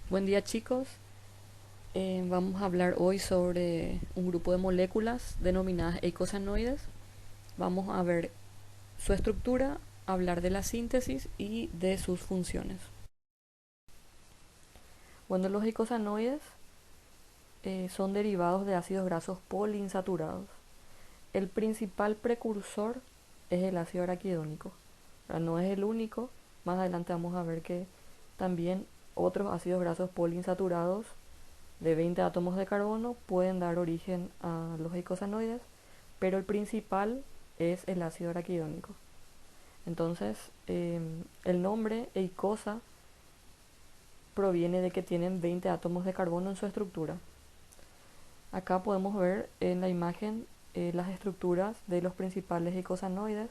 Buen día chicos. Vamos a hablar hoy sobre un grupo de moléculas denominadas eicosanoides. Vamos a ver su estructura, hablar de la síntesis y de sus funciones. Bueno, los eicosanoides son derivados de ácidos grasos poliinsaturados. El principal precursor es el ácido araquidónico. Ahora, no es el único, más adelante vamos a ver que también otros ácidos grasos poliinsaturados de 20 átomos de carbono pueden dar origen a los eicosanoides, pero el principal es el ácido araquidónico. Entonces, el nombre eicosa proviene de que tienen 20 átomos de carbono en su estructura. Acá podemos ver en la imagen las estructuras de los principales eicosanoides.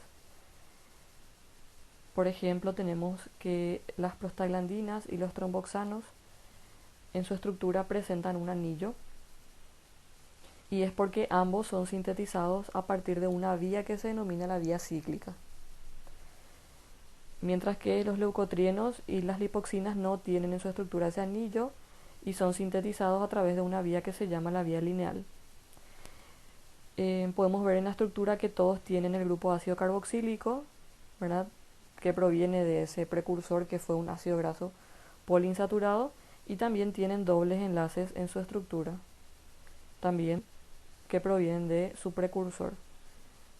Por ejemplo, tenemos que las prostaglandinas y los tromboxanos en su estructura presentan un anillo, y es porque ambos son sintetizados a partir de una vía que se denomina la vía cíclica, mientras que los leucotrienos y las lipoxinas no tienen en su estructura ese anillo y son sintetizados a través de una vía que se llama la vía lineal. Podemos ver en la estructura que todos tienen el grupo ácido carboxílico, ¿verdad?, que proviene de ese precursor que fue un ácido graso poliinsaturado, y también tienen dobles enlaces en su estructura, también que provienen de su precursor.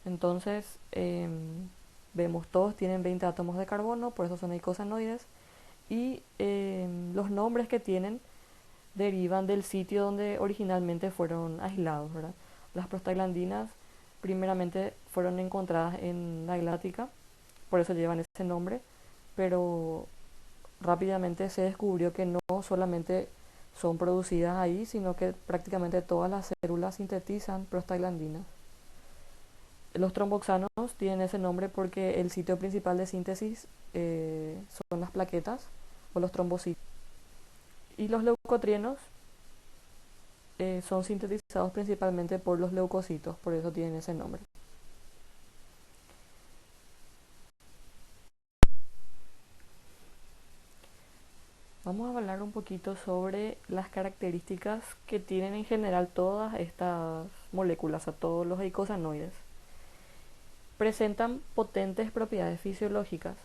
Entonces, vemos todos tienen 20 átomos de carbono, por eso son eicosanoides, y los nombres que tienen derivan del sitio donde originalmente fueron aislados, ¿verdad? Las prostaglandinas primeramente fueron encontradas en la glática, por eso llevan ese nombre, pero rápidamente se descubrió que no solamente son producidas ahí, sino que prácticamente todas las células sintetizan prostaglandinas. Los tromboxanos tienen ese nombre porque el sitio principal de síntesis son las plaquetas o los trombocitos. Y los leucotrienos son sintetizados principalmente por los leucocitos, por eso tienen ese nombre. Vamos a hablar un poquito sobre las características que tienen en general todas estas moléculas, a todos los eicosanoides. Presentan potentes propiedades fisiológicas.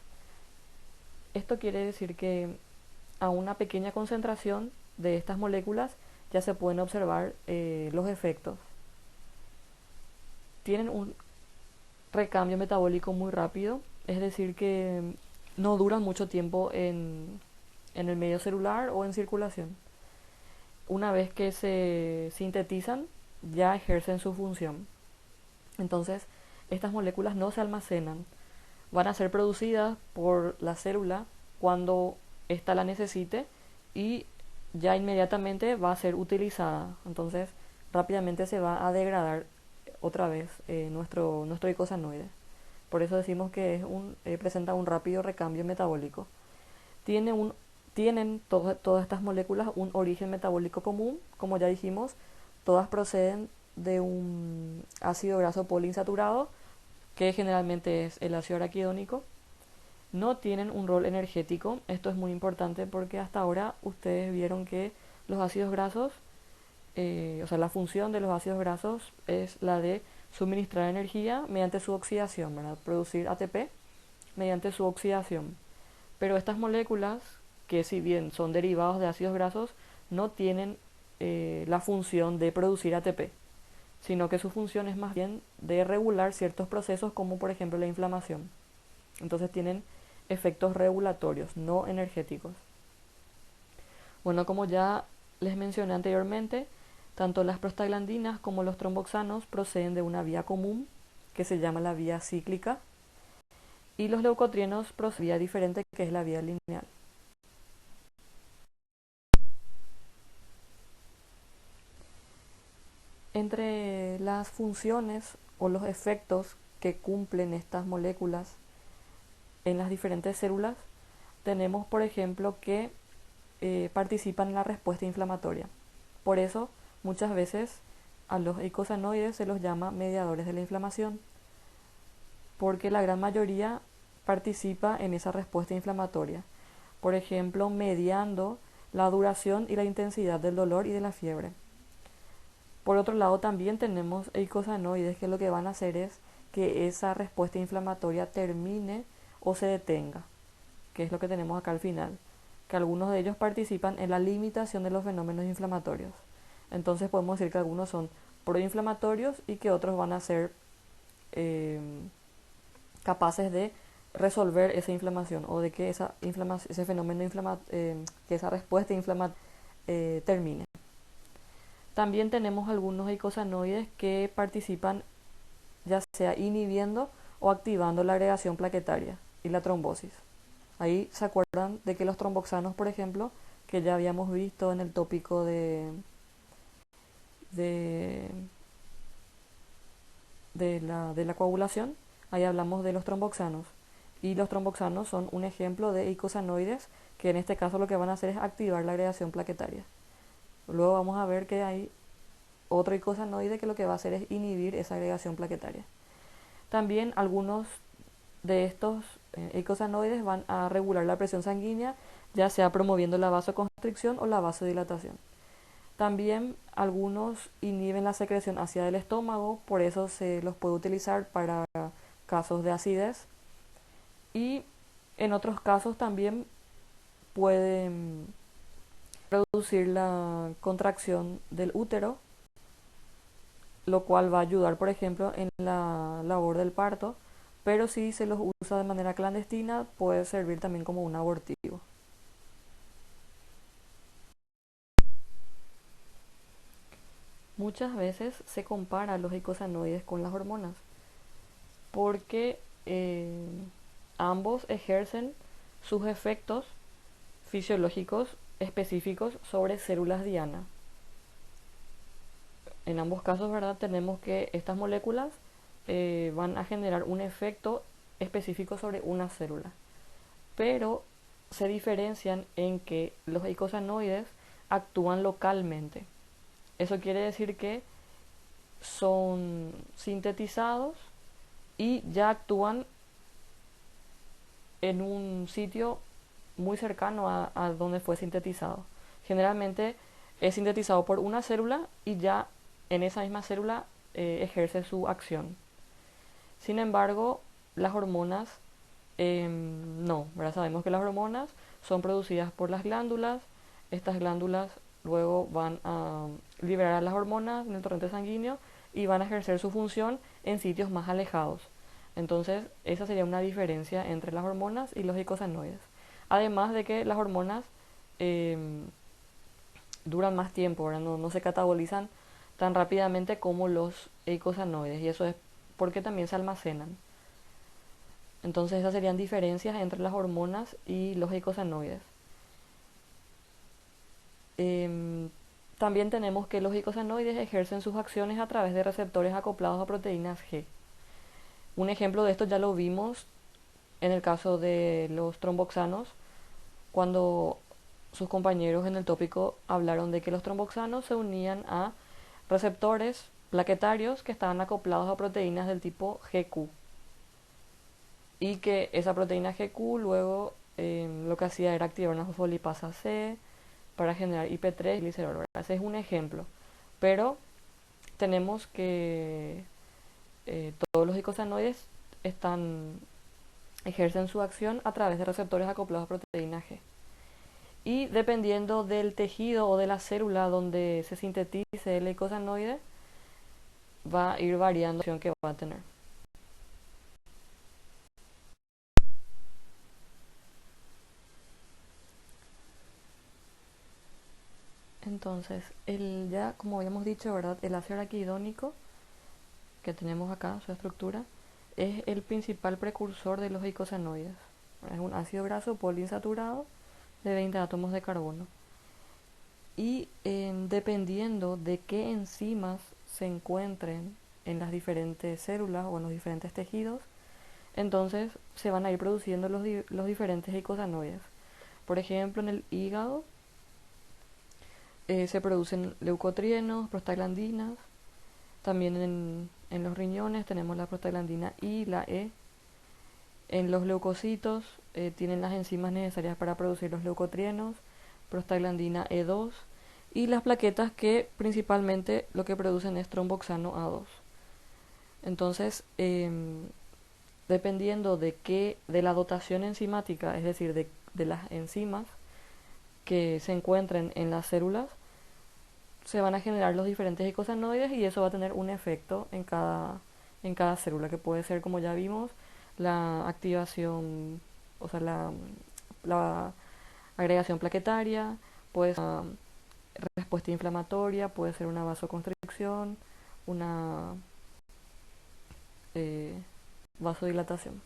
Esto quiere decir que a una pequeña concentración de estas moléculas ya se pueden observar los efectos. Tienen un recambio metabólico muy rápido, es decir, que no duran mucho tiempo en el medio celular o en circulación. Una vez que se sintetizan, ya ejercen su función. Entonces, estas moléculas no se almacenan, van a ser producidas por la célula cuando ésta la necesite y ya inmediatamente va a ser utilizada. Entonces, rápidamente se va a degradar otra vez nuestro eicosanoide. Por eso decimos que presenta un rápido recambio metabólico. Tiene un, todas estas moléculas un origen metabólico común, como ya dijimos, todas proceden de un ácido graso poliinsaturado, que generalmente es el ácido araquidónico. No tienen un rol energético, esto es muy importante porque hasta ahora ustedes vieron que los ácidos grasos, o sea, la función de los ácidos grasos es la de suministrar energía mediante su oxidación, ¿verdad? Producir ATP mediante su oxidación. Pero estas moléculas, que si bien son derivados de ácidos grasos, no tienen la función de producir ATP, sino que su función es más bien de regular ciertos procesos como por ejemplo la inflamación. Entonces tienen efectos regulatorios, no energéticos. Bueno, como ya les mencioné anteriormente, tanto las prostaglandinas como los tromboxanos proceden de una vía común que se llama la vía cíclica, y los leucotrienos proceden de una vía diferente que es la vía lineal. Entre las funciones o los efectos que cumplen estas moléculas en las diferentes células, tenemos por ejemplo que participan en la respuesta inflamatoria. Por eso muchas veces a los eicosanoides se los llama mediadores de la inflamación, porque la gran mayoría participa en esa respuesta inflamatoria. Por ejemplo, mediando la duración y la intensidad del dolor y de la fiebre. Por otro lado, también tenemos eicosanoides que lo que van a hacer es que esa respuesta inflamatoria termine o se detenga, que es lo que tenemos acá al final, que algunos de ellos participan en la limitación de los fenómenos inflamatorios. Entonces podemos decir que algunos son proinflamatorios y que otros van a ser eh, capaces de resolver esa inflamación o de que ese fenómeno que esa respuesta inflamatoria termine. También tenemos algunos eicosanoides que participan ya sea inhibiendo o activando la agregación plaquetaria y la trombosis. Ahí se acuerdan de que los tromboxanos, por ejemplo, que ya habíamos visto en el tópico de, de la coagulación, ahí hablamos de los tromboxanos. Y los tromboxanos son un ejemplo de eicosanoides que en este caso lo que van a hacer es activar la agregación plaquetaria. Luego vamos a ver que hay otro eicosanoide que lo que va a hacer es inhibir esa agregación plaquetaria. También algunos de estos eicosanoides van a regular la presión sanguínea, ya sea promoviendo la vasoconstricción o la vasodilatación. También algunos inhiben la secreción ácida del estómago, por eso se los puede utilizar para casos de acidez. Y en otros casos también pueden reducir la contracción del útero, lo cual va a ayudar, por ejemplo, en la labor del parto, pero si se los usa de manera clandestina puede servir también como un abortivo. Muchas veces se compara los eicosanoides con las hormonas porque ambos ejercen sus efectos fisiológicos específicos sobre células diana. En ambos casos, ¿verdad? Tenemos que estas moléculas van a generar un efecto específico sobre una célula, pero se diferencian en que los eicosanoides actúan localmente. Eso quiere decir que son sintetizados y ya actúan en un sitio muy cercano a donde fue sintetizado. Generalmente es sintetizado por una célula y ya en esa misma célula ejerce su acción. Sin embargo, las hormonas no, ¿verdad? Sabemos que las hormonas son producidas por las glándulas. Estas glándulas luego van a liberar las hormonas en el torrente sanguíneo y van a ejercer su función en sitios más alejados. Entonces, esa sería una diferencia entre las hormonas y los eicosanoides. Además de que las hormonas eh, duran más tiempo, ¿verdad? No se catabolizan tan rápidamente como los eicosanoides, y eso es porque también se almacenan. Entonces esas serían diferencias entre las hormonas y los eicosanoides. Em, También tenemos que los eicosanoides ejercen sus acciones a través de receptores acoplados a proteínas G. Un ejemplo de esto ya lo vimos en el caso de los tromboxanos, cuando sus compañeros en el tópico hablaron de que los tromboxanos se unían a receptores plaquetarios que estaban acoplados a proteínas del tipo GQ y que esa proteína GQ luego lo que hacía era activar una fosfolipasa C para generar IP3 y glicerol. Ese es un ejemplo, pero tenemos que todos los icosanoides ejercen su acción a través de receptores acoplados a proteína G. Y dependiendo del tejido o de la célula donde se sintetice el eicosanoide, va a ir variando la acción que va a tener. Entonces, ya como habíamos dicho, ¿verdad? El ácido araquidónico que tenemos acá, su estructura, es el principal precursor de los eicosanoides. Es un ácido graso poliinsaturado de 20 átomos de carbono. Y dependiendo de qué enzimas se encuentren en las diferentes células o en los diferentes tejidos, entonces se van a ir produciendo los diferentes eicosanoides. Por ejemplo, en el hígado se producen leucotrienos, prostaglandinas. También en los riñones tenemos la prostaglandina I y la E. En los leucocitos tienen las enzimas necesarias para producir los leucotrienos. prostaglandina E2 y las plaquetas que principalmente lo que producen es tromboxano A2. Entonces, dependiendo de la dotación enzimática, es decir, de las enzimas que se encuentren en las células, se van a generar los diferentes eicosanoides y eso va a tener un efecto en cada célula, que puede ser, como ya vimos, la activación, o sea, la agregación plaquetaria, puede ser una respuesta inflamatoria, puede ser una vasoconstricción, una eh, vasodilatación.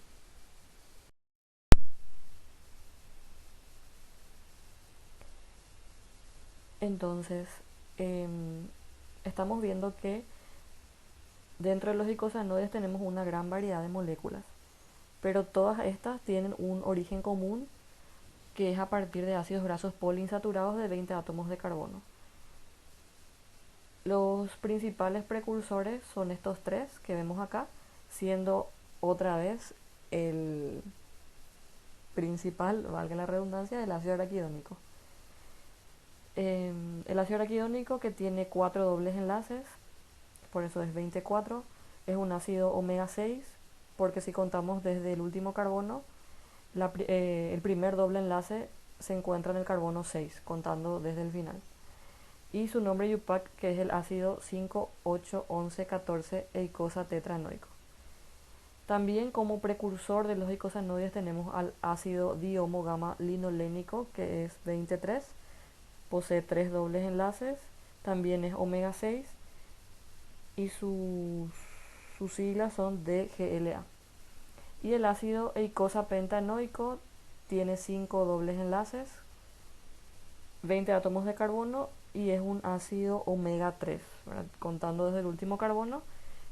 Entonces, estamos viendo que dentro de los icosanoides tenemos una gran variedad de moléculas, pero todas estas tienen un origen común que es a partir de ácidos grasos poliinsaturados de 20 átomos de carbono. Los principales precursores son estos tres que vemos acá, siendo otra vez el principal, valga la redundancia, el ácido araquidónico. El ácido araquidónico, que tiene 4 dobles enlaces, por eso es 24, es un ácido omega 6, porque si contamos desde el último carbono, el primer doble enlace se encuentra en el carbono 6, contando desde el final. Y su nombre IUPAC, que es el ácido 5, 8, 11, 14 eicosa tetranoico. También como precursor de los eicosanoides tenemos al ácido diomo gamma linolénico, que es 23, posee 3 dobles enlaces, también es omega 6 y sus siglas son DGLA. Y el ácido eicosa pentanoico tiene 5 dobles enlaces, 20 átomos de carbono y es un ácido omega 3, ¿verdad? Contando desde el último carbono,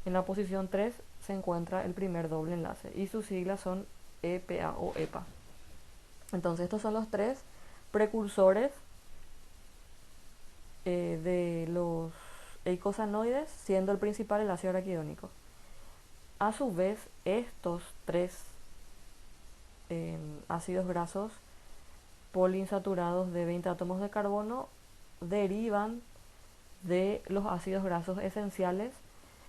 en la posición 3 se encuentra el primer doble enlace y sus siglas son EPA o EPA. Entonces estos son los tres precursores de los eicosanoides, siendo el principal el ácido araquidónico. A su vez, estos tres ácidos grasos poliinsaturados de 20 átomos de carbono derivan de los ácidos grasos esenciales,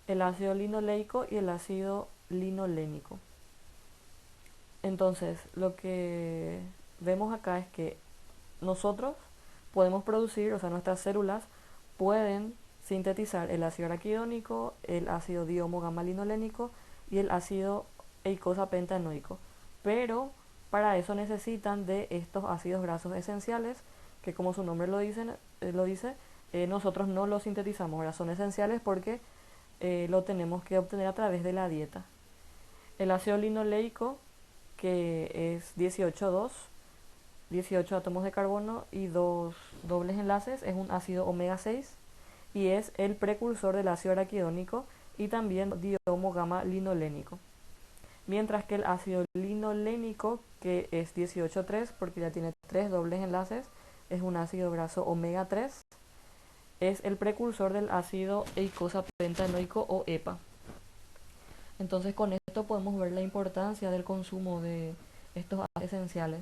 el ácido linoleico y el ácido linolénico. Entonces, lo que vemos acá es que nosotros podemos producir, o sea, nuestras células pueden sintetizar el ácido araquidónico, el ácido diomo gamma linolénico y el ácido eicosa pentanoico. Pero para eso necesitan de estos ácidos grasos esenciales, que como su nombre lo dice, nosotros no los sintetizamos. Ahora son esenciales porque lo tenemos que obtener a través de la dieta. El ácido linoleico, que es 18,2, 18 átomos de carbono y 2 dobles enlaces, es un ácido omega 6 y es el precursor del ácido araquidónico y también diomo gamma linolénico. Mientras que el ácido linolénico, que es 18,3 porque ya tiene 3 dobles enlaces, es un ácido graso omega 3, es el precursor del ácido eicosa pentanoico o EPA. Entonces con esto podemos ver la importancia del consumo de estos ácidos esenciales,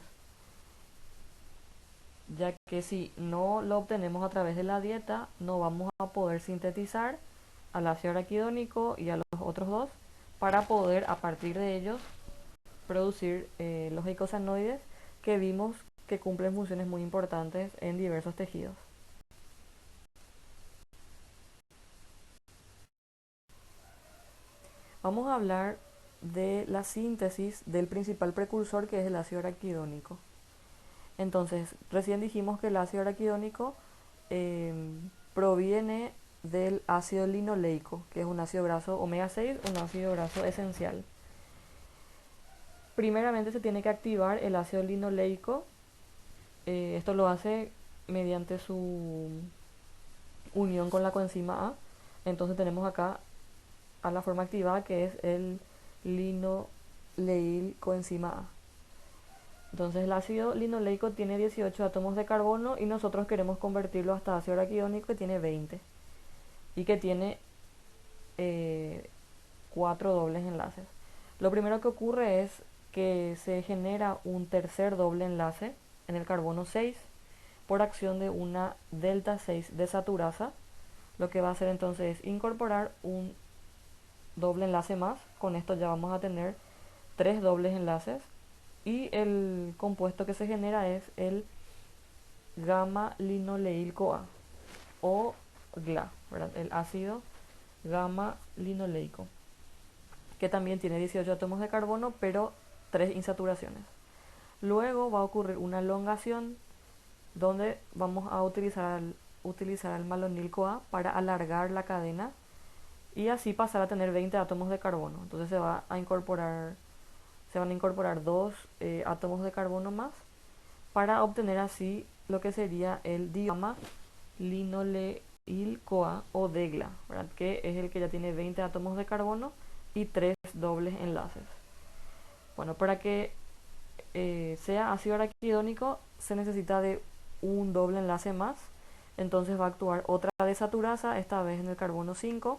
ya que si no lo obtenemos a través de la dieta, no vamos a poder sintetizar al ácido araquidónico y a los otros dos para poder a partir de ellos producir los eicosanoides que vimos que cumplen funciones muy importantes en diversos tejidos. Vamos a hablar de la síntesis del principal precursor, que es el ácido araquidónico. Entonces, recién dijimos que el ácido araquidónico eh, proviene del ácido linoleico, que es un ácido graso omega 6, un ácido graso esencial. Primeramente se tiene que activar el ácido linoleico. Esto lo hace mediante su unión con la coenzima A. Entonces tenemos acá a la forma activada, que es el linoleil coenzima A. Entonces el ácido linoleico tiene 18 átomos de carbono y nosotros queremos convertirlo hasta ácido araquidónico, que tiene 20 y que tiene 4 dobles enlaces. Lo primero que ocurre es que se genera un tercer doble enlace en el carbono 6, por acción de una delta 6 desaturasa, lo que va a hacer entonces es incorporar un doble enlace más. Con esto ya vamos a tener 3 dobles enlaces y el compuesto que se genera es el gamma linoleil CoA o GLA, ¿verdad? El ácido gamma linoleico, que también tiene 18 átomos de carbono pero 3 insaturaciones. Luego va a ocurrir una elongación donde vamos a utilizar el malonil CoA para alargar la cadena y así pasar a tener 20 átomos de carbono. Entonces se van a incorporar dos átomos de carbono más para obtener así lo que sería el digamma linoleil CoA o DEGLA, ¿verdad? Que es el que ya tiene 20 átomos de carbono y 3 dobles enlaces. Bueno, para que sea ácido araquidónico se necesita de un doble enlace más, entonces va a actuar otra desaturasa, esta vez en el carbono 5,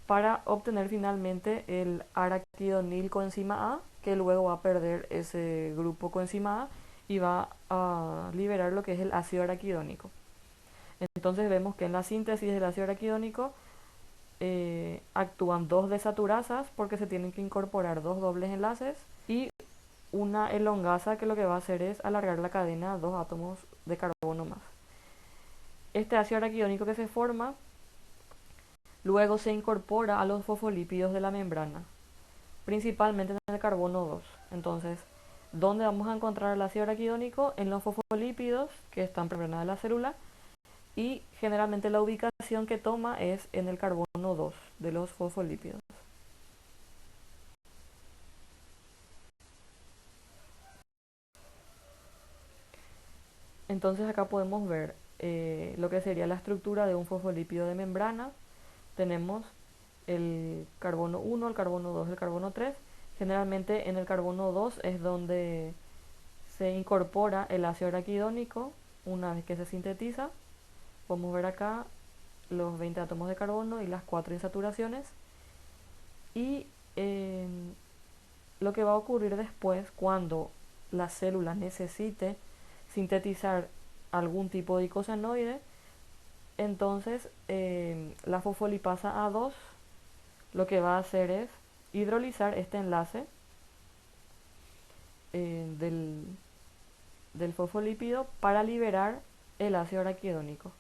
para obtener finalmente el araquidonil coenzima A, que luego va a perder ese grupo coenzima A y va a liberar lo que es el ácido araquidónico. Entonces vemos que en la síntesis del ácido araquidónico actúan dos desaturasas porque se tienen que incorporar dos dobles enlaces y una elongasa que lo que va a hacer es alargar la cadena a dos átomos de carbono más. Este ácido araquidónico que se forma luego se incorpora a los fosfolípidos de la membrana, principalmente en el carbono 2. Entonces, ¿dónde vamos a encontrar el ácido araquidónico? En los fosfolípidos que están en la membrana de la célula, y generalmente la ubicación que toma es en el carbono 2 de los fosfolípidos. Entonces acá podemos ver lo que sería la estructura de un fosfolípido de membrana. Tenemos el carbono 1, el carbono 2, el carbono 3. Generalmente en el carbono 2 es donde se incorpora el ácido araquidónico una vez que se sintetiza. Podemos ver acá los 20 átomos de carbono y las 4 insaturaciones. Y lo que va a ocurrir después cuando la célula necesite sintetizar algún tipo de icosanoide, entonces la fosfolipasa A2 lo que va a hacer es hidrolizar este enlace del fosfolípido para liberar el ácido araquidónico.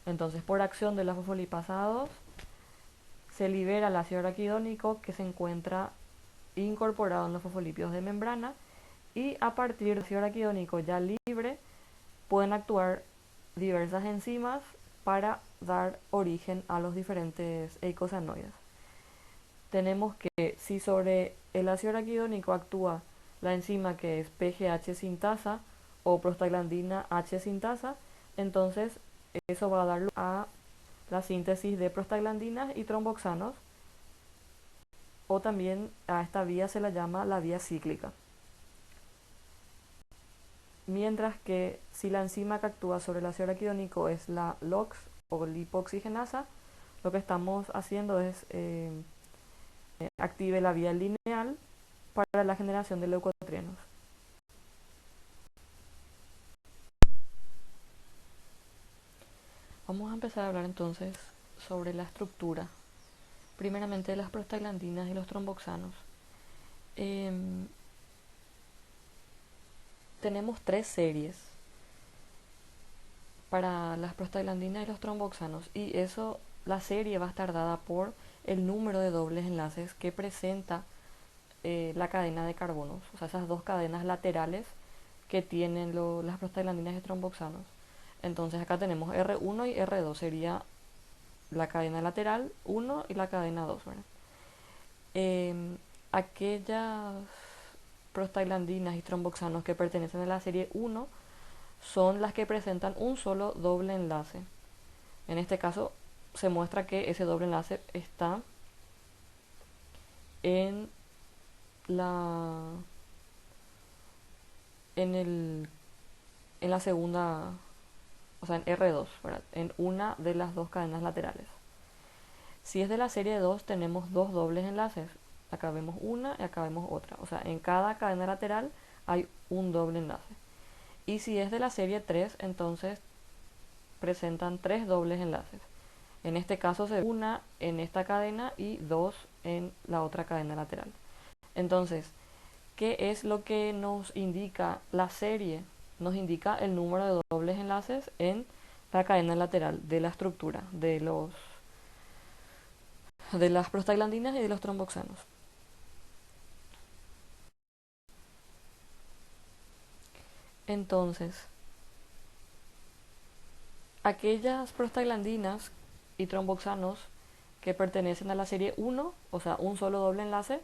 Entonces, por acción de la fosfolipasa A2 se libera el ácido araquidónico que se encuentra incorporado en los fosfolípidos de membrana, y a partir del ácido araquidónico ya libre pueden actuar diversas enzimas para dar origen a los diferentes eicosanoides. Tenemos que si sobre el ácido araquidónico actúa la enzima que es PGH sintasa o prostaglandina H sintasa, entonces eso va a dar lugar a la síntesis de prostaglandinas y tromboxanos, o también a esta vía se la llama la vía cíclica. Mientras que si la enzima que actúa sobre el ácido araquidónico es la LOX o lipoxigenasa, lo que estamos haciendo es active la vía lineal para la generación de leucotrienos. Vamos a empezar a hablar entonces sobre la estructura, primeramente de las prostaglandinas y los tromboxanos. Tenemos tres series para las prostaglandinas y los tromboxanos, y eso, la serie va a estar dada por el número de dobles enlaces que presenta la cadena de carbonos, o sea, esas dos cadenas laterales que tienen las prostaglandinas y tromboxanos. Entonces acá tenemos R1 y R2, sería la cadena lateral 1 y la cadena 2, ¿verdad? Aquellas prostaglandinas y tromboxanos que pertenecen a la serie 1 son las que presentan un solo doble enlace. En este caso se muestra que ese doble enlace está en la en el en la segunda, o sea, en R2, ¿verdad? En una de las dos cadenas laterales. Si es de la serie 2 tenemos dos dobles enlaces. Acá vemos una y acá vemos otra. O sea, en cada cadena lateral hay un doble enlace. Y si es de la serie 3, entonces presentan 3 dobles enlaces. En este caso se ve una en esta cadena y 2 en la otra cadena lateral. Entonces, ¿qué es lo que nos indica la serie? Nos indica el número de dobles enlaces en la cadena lateral de la estructura de las prostaglandinas y de los tromboxanos. Entonces, aquellas prostaglandinas y tromboxanos que pertenecen a la serie 1, o sea, un solo doble enlace,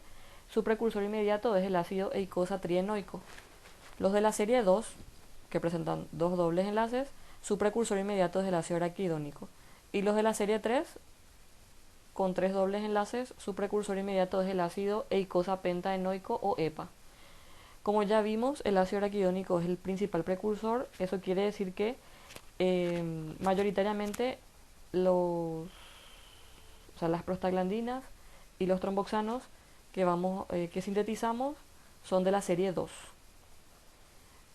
su precursor inmediato es el ácido eicosatrienoico. Los de la serie 2, que presentan dos dobles enlaces, su precursor inmediato es el ácido araquidónico. Y los de la serie 3, con tres dobles enlaces, su precursor inmediato es el ácido eicosapentaenoico o EPA. Como ya vimos, el ácido araquidónico es el principal precursor. Eso quiere decir que mayoritariamente las prostaglandinas y los tromboxanos que sintetizamos son de la serie 2.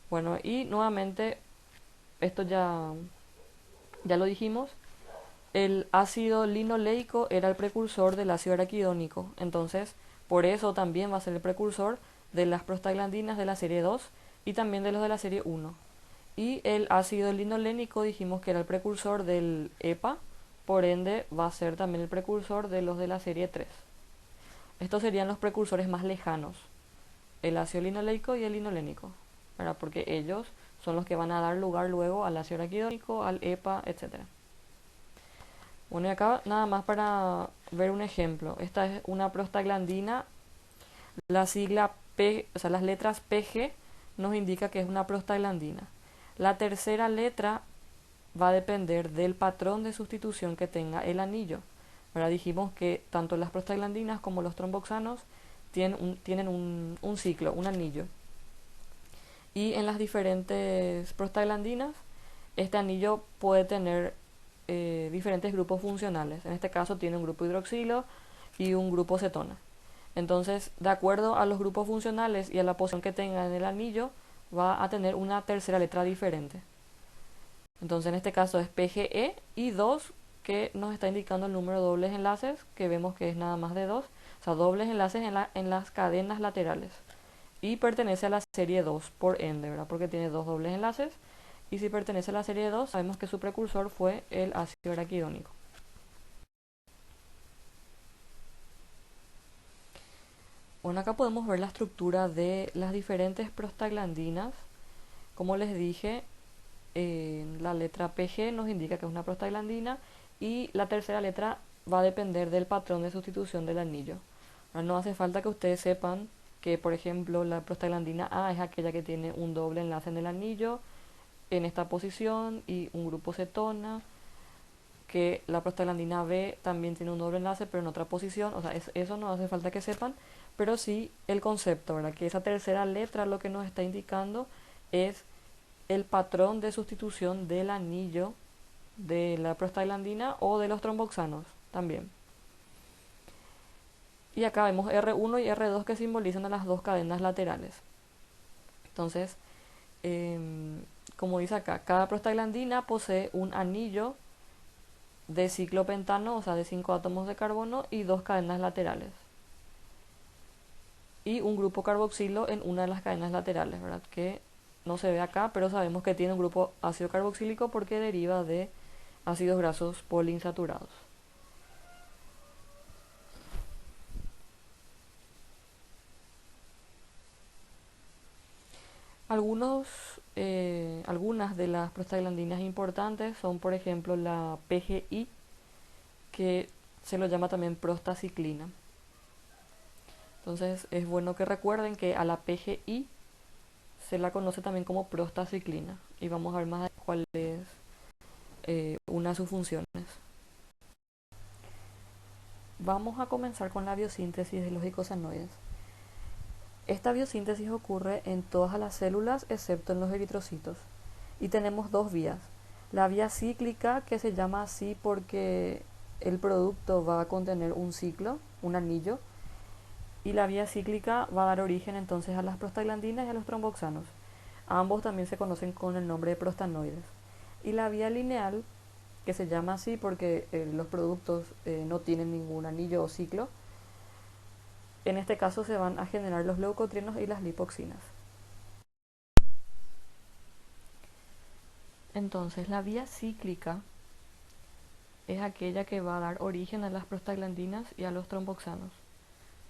Bueno, y nuevamente, esto ya lo dijimos, el ácido linoleico era el precursor del ácido araquidónico, entonces por eso también va a ser el precursor de las prostaglandinas de la serie 2 y también de los de la serie 1. Y el ácido linolénico dijimos que era el precursor del EPA, por ende va a ser también el precursor de los de la serie 3. Estos serían los precursores más lejanos, el ácido linoleico y el linolénico, ¿verdad? Porque ellos son los que van a dar lugar luego al ácido araquidónico, al EPA, etc. Bueno, y acá nada más para ver un ejemplo. Esta es una prostaglandina. La sigla P, o sea, las letras PG nos indica que es una prostaglandina. La tercera letra va a depender del patrón de sustitución que tenga el anillo. Ahora dijimos que tanto las prostaglandinas como los tromboxanos tienen un ciclo, un anillo. Y en las diferentes prostaglandinas, este anillo puede tener diferentes grupos funcionales. En este caso tiene un grupo hidroxilo y un grupo cetona. Entonces, de acuerdo a los grupos funcionales y a la posición que tenga en el anillo, va a tener una tercera letra diferente. Entonces, en este caso es PGE y 2, que nos está indicando el número de dobles enlaces, que vemos que es nada más de 2, o sea, dobles enlaces en las cadenas laterales. Y pertenece a la serie 2 por ende, ¿verdad? Porque tiene dos dobles enlaces. Y si pertenece a la serie 2, sabemos que su precursor fue el ácido araquidónico. Bueno, acá podemos ver la estructura de las diferentes prostaglandinas. Como les dije, la letra PG nos indica que es una prostaglandina y la tercera letra va a depender del patrón de sustitución del anillo. Ahora, no hace falta que ustedes sepan que, por ejemplo, la prostaglandina A es aquella que tiene un doble enlace en el anillo en esta posición y un grupo cetona, que la prostaglandina B también tiene un doble enlace pero en otra posición. O sea, eso no hace falta que sepan, pero sí el concepto, ¿verdad? Que esa tercera letra lo que nos está indicando es el patrón de sustitución del anillo de la prostaglandina o de los tromboxanos también. Y acá vemos R1 y R2 que simbolizan a las dos cadenas laterales. Entonces, como dice acá, cada prostaglandina posee un anillo de ciclopentano, o sea, de 5 átomos de carbono y dos cadenas laterales. Y un grupo carboxilo en una de las cadenas laterales, ¿verdad? Que no se ve acá, pero sabemos que tiene un grupo ácido carboxílico porque deriva de ácidos grasos poliinsaturados. Algunas de las prostaglandinas importantes son, por ejemplo, la PGI, que se lo llama también prostaciclina. Entonces es bueno que recuerden que a la PGI se la conoce también como prostaciclina y vamos a ver más cuál es una de sus funciones. Vamos a comenzar con la biosíntesis de los eicosanoides. Esta biosíntesis ocurre en todas las células excepto en los eritrocitos y tenemos dos vías. La vía cíclica, que se llama así porque el producto va a contener un ciclo, un anillo, y la vía cíclica va a dar origen entonces a las prostaglandinas y a los tromboxanos. Ambos también se conocen con el nombre de prostanoides. Y la vía lineal, que se llama así porque los productos no tienen ningún anillo o ciclo, en este caso se van a generar los leucotrienos y las lipoxinas. Entonces, la vía cíclica es aquella que va a dar origen a las prostaglandinas y a los tromboxanos.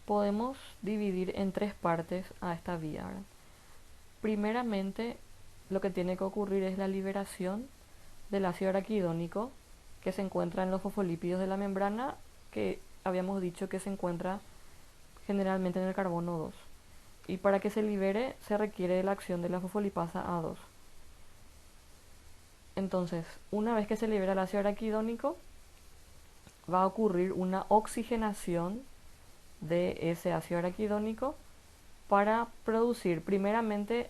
Podemos dividir en tres partes a esta vía, ¿verdad? Primeramente, lo que tiene que ocurrir es la liberación del ácido araquidónico que se encuentra en los fosfolípidos de la membrana, que habíamos dicho que se encuentra generalmente en el carbono 2. Y para que se libere se requiere de la acción de la fosfolipasa A2. Entonces, una vez que se libera el ácido araquidónico, va a ocurrir una oxigenación de ese ácido araquidónico para producir primeramente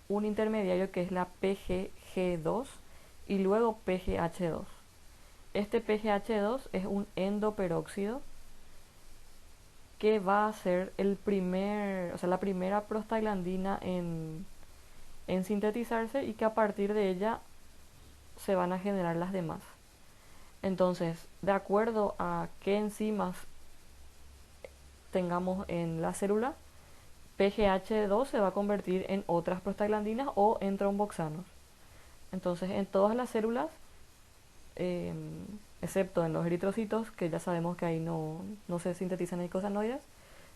un intermediario que es la PGG2 y luego PGH2. Este PGH2 es un endoperóxido que va a ser la primera prostaglandina en sintetizarse y que a partir de ella se van a generar las demás. Entonces, de acuerdo a qué enzimas tengamos en la célula, PGH2 se va a convertir en otras prostaglandinas o en tromboxanos. Entonces, en todas las células, eh, excepto en los eritrocitos, que ya sabemos que ahí no se sintetizan eicosanoides,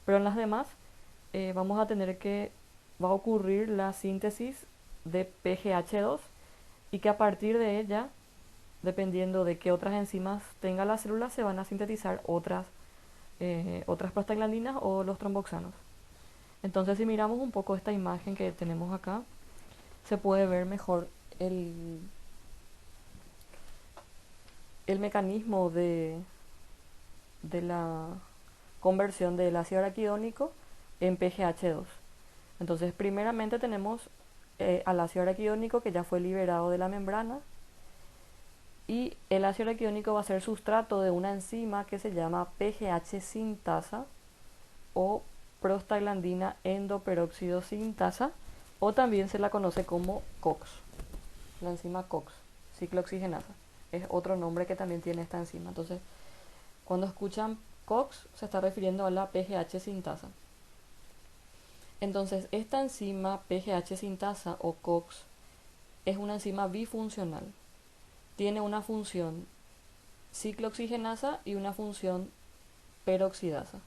pero en las demás vamos a tener que va a ocurrir la síntesis de PGH2 y que a partir de ella, dependiendo de qué otras enzimas tenga la célula, se van a sintetizar otras prostaglandinas o los tromboxanos. Entonces, si miramos un poco esta imagen que tenemos acá, se puede ver mejor el mecanismo de la conversión del ácido araquidónico en PGH2. Entonces, primeramente tenemos al ácido araquidónico que ya fue liberado de la membrana, y el ácido araquidónico va a ser sustrato de una enzima que se llama PGH sintasa o prostaglandina endoperóxido sintasa, o también se la conoce como COX, la enzima COX, ciclooxigenasa. Es otro nombre que también tiene esta enzima. Entonces, cuando escuchan COX, se está refiriendo a la PGH sintasa. Entonces, esta enzima PGH sintasa o COX es una enzima bifuncional. Tiene una función ciclooxigenasa y una función peroxidasa.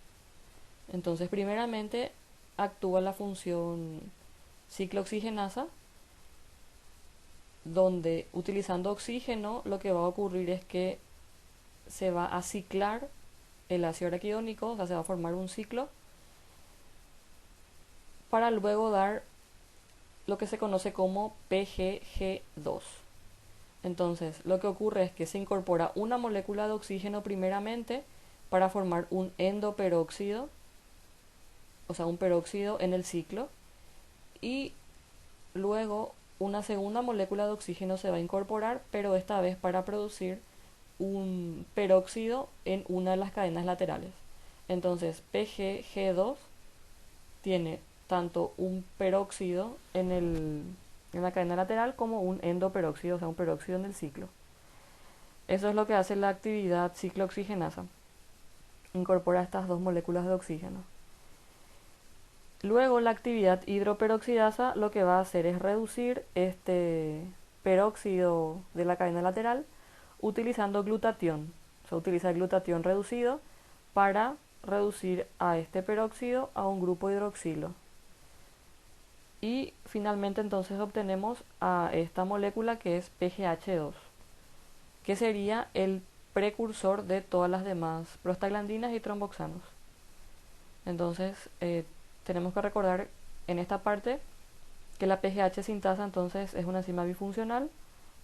Entonces, primeramente actúa la función ciclooxigenasa, donde utilizando oxígeno lo que va a ocurrir es que se va a ciclar el ácido araquidónico, o sea, se va a formar un ciclo para luego dar lo que se conoce como PGG2. Entonces, lo que ocurre es que se incorpora una molécula de oxígeno primeramente para formar un endoperóxido, o sea, un peróxido en el ciclo, y luego una segunda molécula de oxígeno se va a incorporar, pero esta vez para producir un peróxido en una de las cadenas laterales. Entonces, PGG2 tiene tanto un peróxido en la cadena lateral como un endoperóxido, o sea, un peróxido en el ciclo. Eso es lo que hace la actividad ciclooxigenasa. Incorpora estas dos moléculas de oxígeno. Luego la actividad hidroperoxidasa lo que va a hacer es reducir este peróxido de la cadena lateral utilizando glutatión. O sea, utiliza el glutatión reducido para reducir a este peróxido a un grupo hidroxilo. Y finalmente entonces obtenemos a esta molécula que es PGH2, que sería el precursor de todas las demás prostaglandinas y tromboxanos. Entonces tenemos que recordar en esta parte que la PGH sintasa entonces es una enzima bifuncional,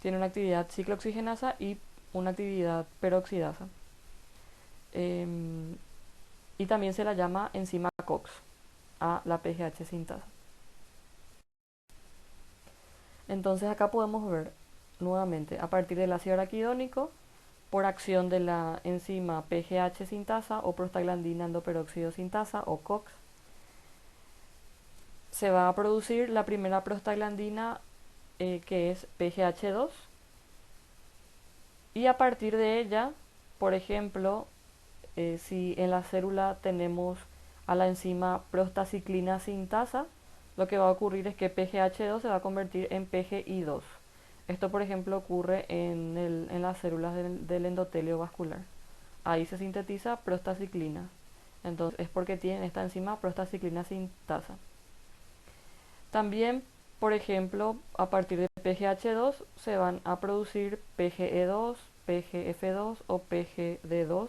tiene una actividad ciclooxigenasa y una actividad peroxidasa. Y también se la llama enzima COX a la PGH sintasa. Entonces acá podemos ver nuevamente a partir del ácido araquidónico por acción de la enzima PGH sintasa o prostaglandina endoperóxido sintasa o COX, se va a producir la primera prostaglandina, que es PGH2, y a partir de ella, por ejemplo, si en la célula tenemos a la enzima prostaciclina sintasa, lo que va a ocurrir es que PGH2 se va a convertir en PGI2. Esto, por ejemplo, ocurre en las células del endotelio vascular. Ahí se sintetiza prostaciclina. Entonces es porque tienen esta enzima prostaciclina sintasa. También, por ejemplo, a partir de PGH2 se van a producir PGE2, PGF2 o PGD2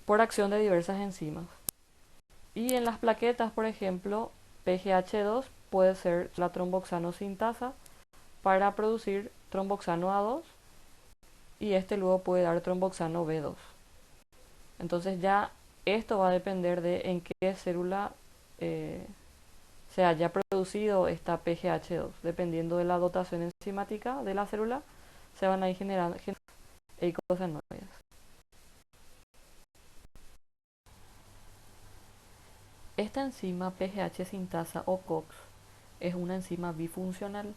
por acción de diversas enzimas. Y en las plaquetas, por ejemplo, PGH2 puede ser la tromboxano sintasa para producir tromboxano A2, y este luego puede dar tromboxano B2. Entonces ya esto va a depender de en qué célula eh, se haya producido esta PGH2. Dependiendo de la dotación enzimática de la célula, se van a ir generando eicosanoides. Esta enzima PGH sintasa o COX es una enzima bifuncional.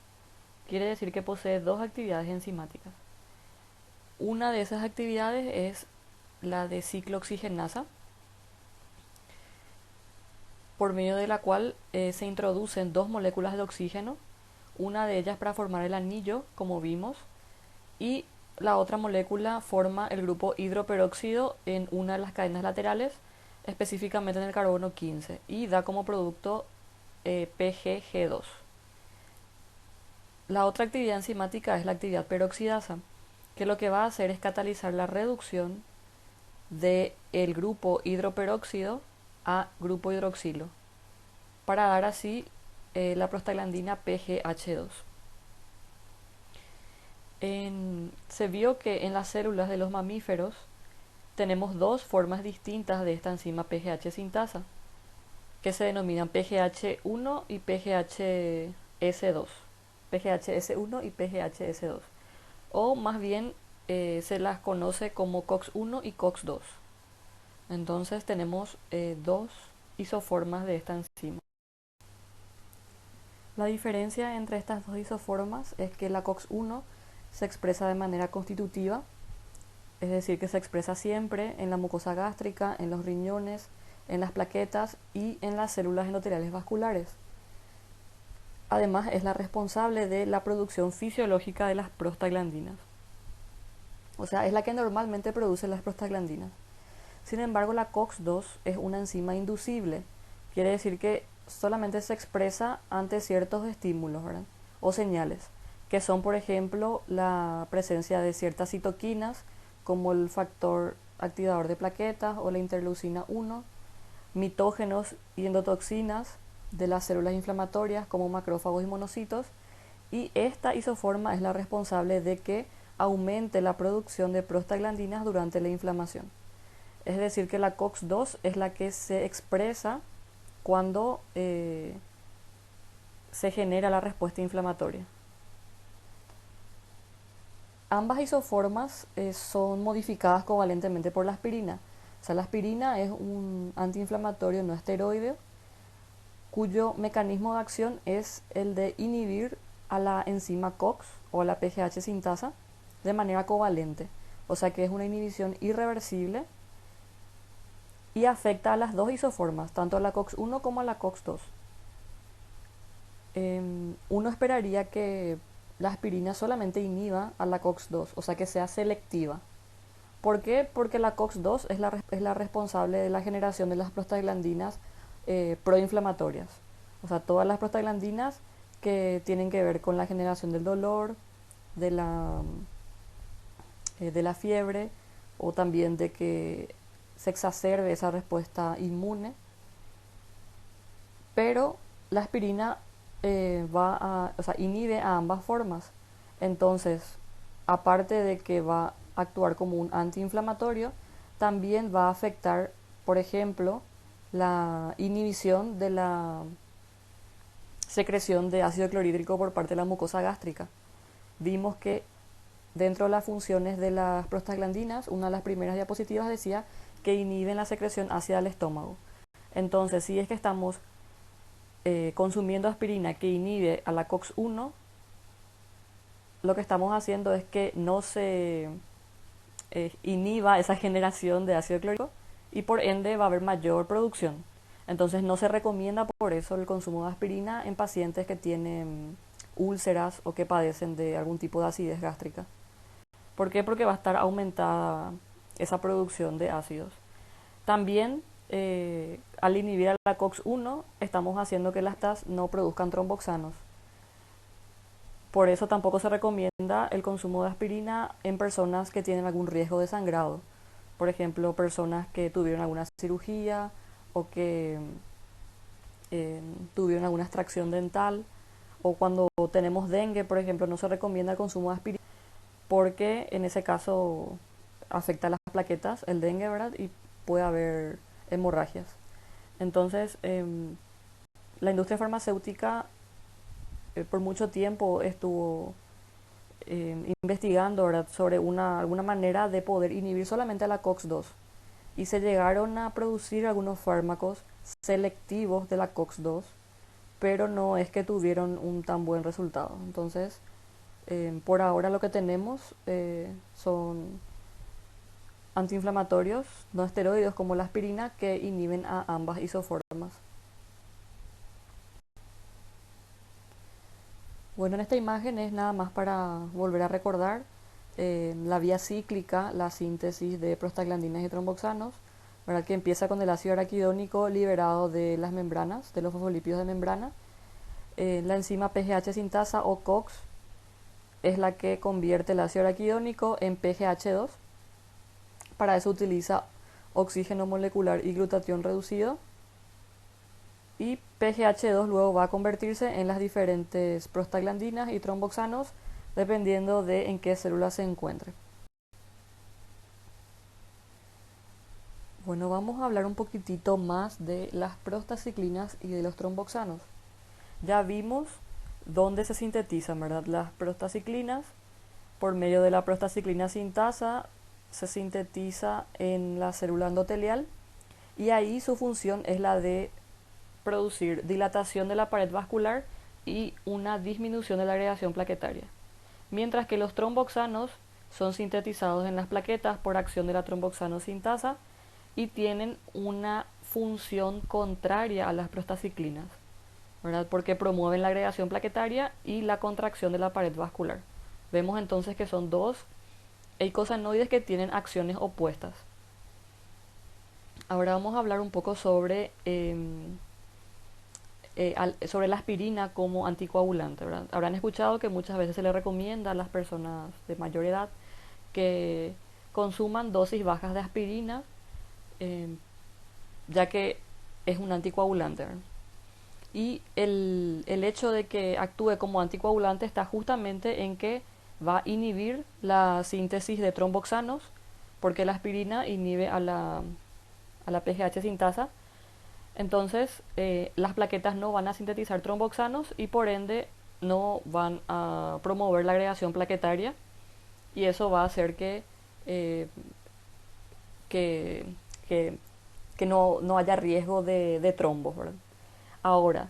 Quiere decir que posee dos actividades enzimáticas. Una de esas actividades es la de ciclooxigenasa, por medio de la cual se introducen dos moléculas de oxígeno, una de ellas para formar el anillo, como vimos, y la otra molécula forma el grupo hidroperóxido en una de las cadenas laterales, específicamente en el carbono 15, y da como producto PGG2. La otra actividad enzimática es la actividad peroxidasa, que lo que va a hacer es catalizar la reducción del grupo hidroperóxido a grupo hidroxilo, para dar así la prostaglandina PGH2. Se vio que en las células de los mamíferos tenemos dos formas distintas de esta enzima PGH sintasa, que se denominan PGH1 y PGHS2. PGHS1 y PGHS2. O más bien se las conoce como COX1 y COX2. Entonces tenemos dos isoformas de esta enzima. La diferencia entre estas dos isoformas es que la COX1 se expresa de manera constitutiva, es decir, que se expresa siempre en la mucosa gástrica, en los riñones, en las plaquetas y en las células endoteliales vasculares. Además, es la responsable de la producción fisiológica de las prostaglandinas. O sea, es la que normalmente produce las prostaglandinas. Sin embargo, la COX2 es una enzima inducible. Quiere decir que solamente se expresa ante ciertos estímulos, ¿verdad? O señales, que son, por ejemplo, la presencia de ciertas citoquinas, como el factor activador de plaquetas o la interleucina 1, mitógenos y endotoxinas de las células inflamatorias como macrófagos y monocitos, y esta isoforma es la responsable de que aumente la producción de prostaglandinas durante la inflamación. Es decir, que la COX2 es la que se expresa cuando se genera la respuesta inflamatoria. Ambas isoformas son modificadas covalentemente por la aspirina. O sea, la aspirina es un antiinflamatorio no esteroide cuyo mecanismo de acción es el de inhibir a la enzima COX o a la PGH sintasa de manera covalente. O sea que es una inhibición irreversible y afecta a las dos isoformas, tanto a la COX1 como a la COX2. Uno esperaría que la aspirina solamente inhiba a la COX2, o sea que sea selectiva. ¿Por qué? Porque la COX2 es la responsable de la generación de las prostaglandinas proinflamatorias. O sea, todas las prostaglandinas que tienen que ver con la generación del dolor, de la fiebre, o también de que se exacerbe esa respuesta inmune. Pero la aspirina inhibe a ambas formas. Entonces, aparte de que va a actuar como un antiinflamatorio, también va a afectar, por ejemplo, la inhibición de la secreción de ácido clorhídrico por parte de la mucosa gástrica. Vimos que dentro de las funciones de las prostaglandinas, una de las primeras diapositivas decía que inhiben la secreción ácida del estómago. Entonces, si es que estamos consumiendo aspirina que inhibe a la COX-1, lo que estamos haciendo es que no se inhiba esa generación de ácido clorhídrico y por ende va a haber mayor producción. Entonces no se recomienda por eso el consumo de aspirina en pacientes que tienen úlceras o que padecen de algún tipo de acidez gástrica. ¿Por qué? Porque va a estar aumentada esa producción de ácidos. También al inhibir a la COX-1 estamos haciendo que las TAS no produzcan tromboxanos. Por eso tampoco se recomienda el consumo de aspirina en personas que tienen algún riesgo de sangrado. Por ejemplo, personas que tuvieron alguna cirugía o que tuvieron alguna extracción dental. O cuando tenemos dengue, por ejemplo, no se recomienda el consumo de aspirina porque en ese caso afecta las plaquetas, el dengue, ¿verdad? Y puede haber hemorragias. Entonces, la industria farmacéutica por mucho tiempo estuvo investigando, ¿verdad?, sobre alguna manera de poder inhibir solamente a la COX-2 y se llegaron a producir algunos fármacos selectivos de la COX-2, pero no es que tuvieron un tan buen resultado. Entonces, por ahora lo que tenemos son antiinflamatorios no esteroides como la aspirina que inhiben a ambas isoformas. Bueno, en esta imagen es nada más para volver a recordar la vía cíclica, la síntesis de prostaglandinas y tromboxanos, ¿verdad? Que empieza con el ácido araquidónico liberado de las membranas, de los fosfolípidos de membrana. La enzima PGH sintasa o COX es la que convierte el ácido araquidónico en PGH2. Para eso utiliza oxígeno molecular y glutatión reducido. Y PGH2 luego va a convertirse en las diferentes prostaglandinas y tromboxanos dependiendo de en qué célula se encuentre. Bueno, vamos a hablar un poquitito más de las prostaciclinas y de los tromboxanos. Ya vimos dónde se sintetizan, ¿verdad? Las prostaciclinas por medio de la prostaciclina sintasa se sintetiza en la célula endotelial y ahí su función es la de producir dilatación de la pared vascular y una disminución de la agregación plaquetaria. Mientras que los tromboxanos son sintetizados en las plaquetas por acción de la tromboxano sintasa y tienen una función contraria a las prostaciclinas, ¿verdad? Porque promueven la agregación plaquetaria y la contracción de la pared vascular. Vemos entonces que son dos eicosanoides que tienen acciones opuestas. Ahora vamos a hablar un poco sobre sobre la aspirina como anticoagulante, ¿verdad? Habrán escuchado que muchas veces se le recomienda a las personas de mayor edad que consuman dosis bajas de aspirina, eh, ya que es un anticoagulante, ¿verdad? Y el hecho de que actúe como anticoagulante está justamente en que va a inhibir la síntesis de tromboxanos, porque la aspirina inhibe a la PGH sintasa. Entonces, las plaquetas no van a sintetizar tromboxanos y por ende no van a promover la agregación plaquetaria y eso va a hacer eh, que, que, que no haya riesgo de trombos, ¿verdad? Ahora,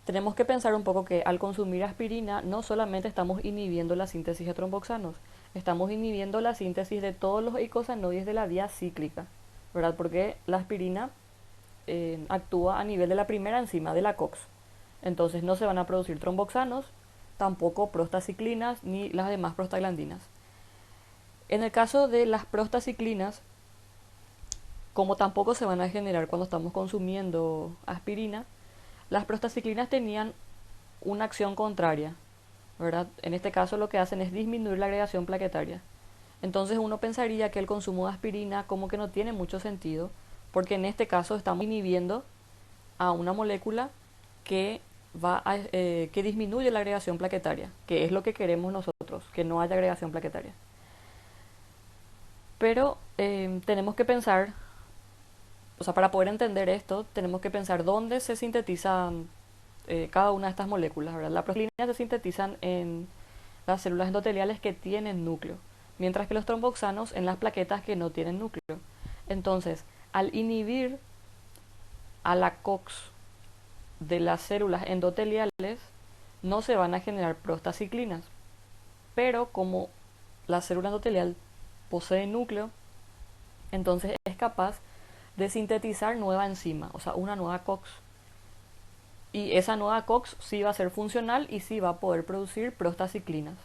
tenemos que pensar un poco que al consumir aspirina no solamente estamos inhibiendo la síntesis de tromboxanos, estamos inhibiendo la síntesis de todos los eicosanoides de la vía cíclica, ¿verdad? Porque la aspirina actúa a nivel de la primera enzima, de la COX. Entonces no se van a producir tromboxanos, tampoco prostaciclinas ni las demás prostaglandinas. En el caso de las prostaciclinas, como tampoco se van a generar cuando estamos consumiendo aspirina, las prostaciclinas tenían una acción contraria, ¿verdad? En este caso lo que hacen es disminuir la agregación plaquetaria. Entonces uno pensaría que el consumo de aspirina como que no tiene mucho sentido, porque en este caso estamos inhibiendo a una molécula que que disminuye la agregación plaquetaria, que es lo que queremos nosotros, que no haya agregación plaquetaria. Pero tenemos que pensar, o sea, para poder entender esto, tenemos que pensar dónde se sintetizan cada una de estas moléculas, ¿verdad? Las proteínas se sintetizan en las células endoteliales que tienen núcleo, mientras que los tromboxanos en las plaquetas que no tienen núcleo. Entonces, al inhibir a la COX de las células endoteliales no se van a generar prostaciclinas, pero como la célula endotelial posee núcleo, entonces es capaz de sintetizar nueva enzima, o sea, una nueva COX. Y esa nueva COX sí va a ser funcional y sí va a poder producir prostaciclinas.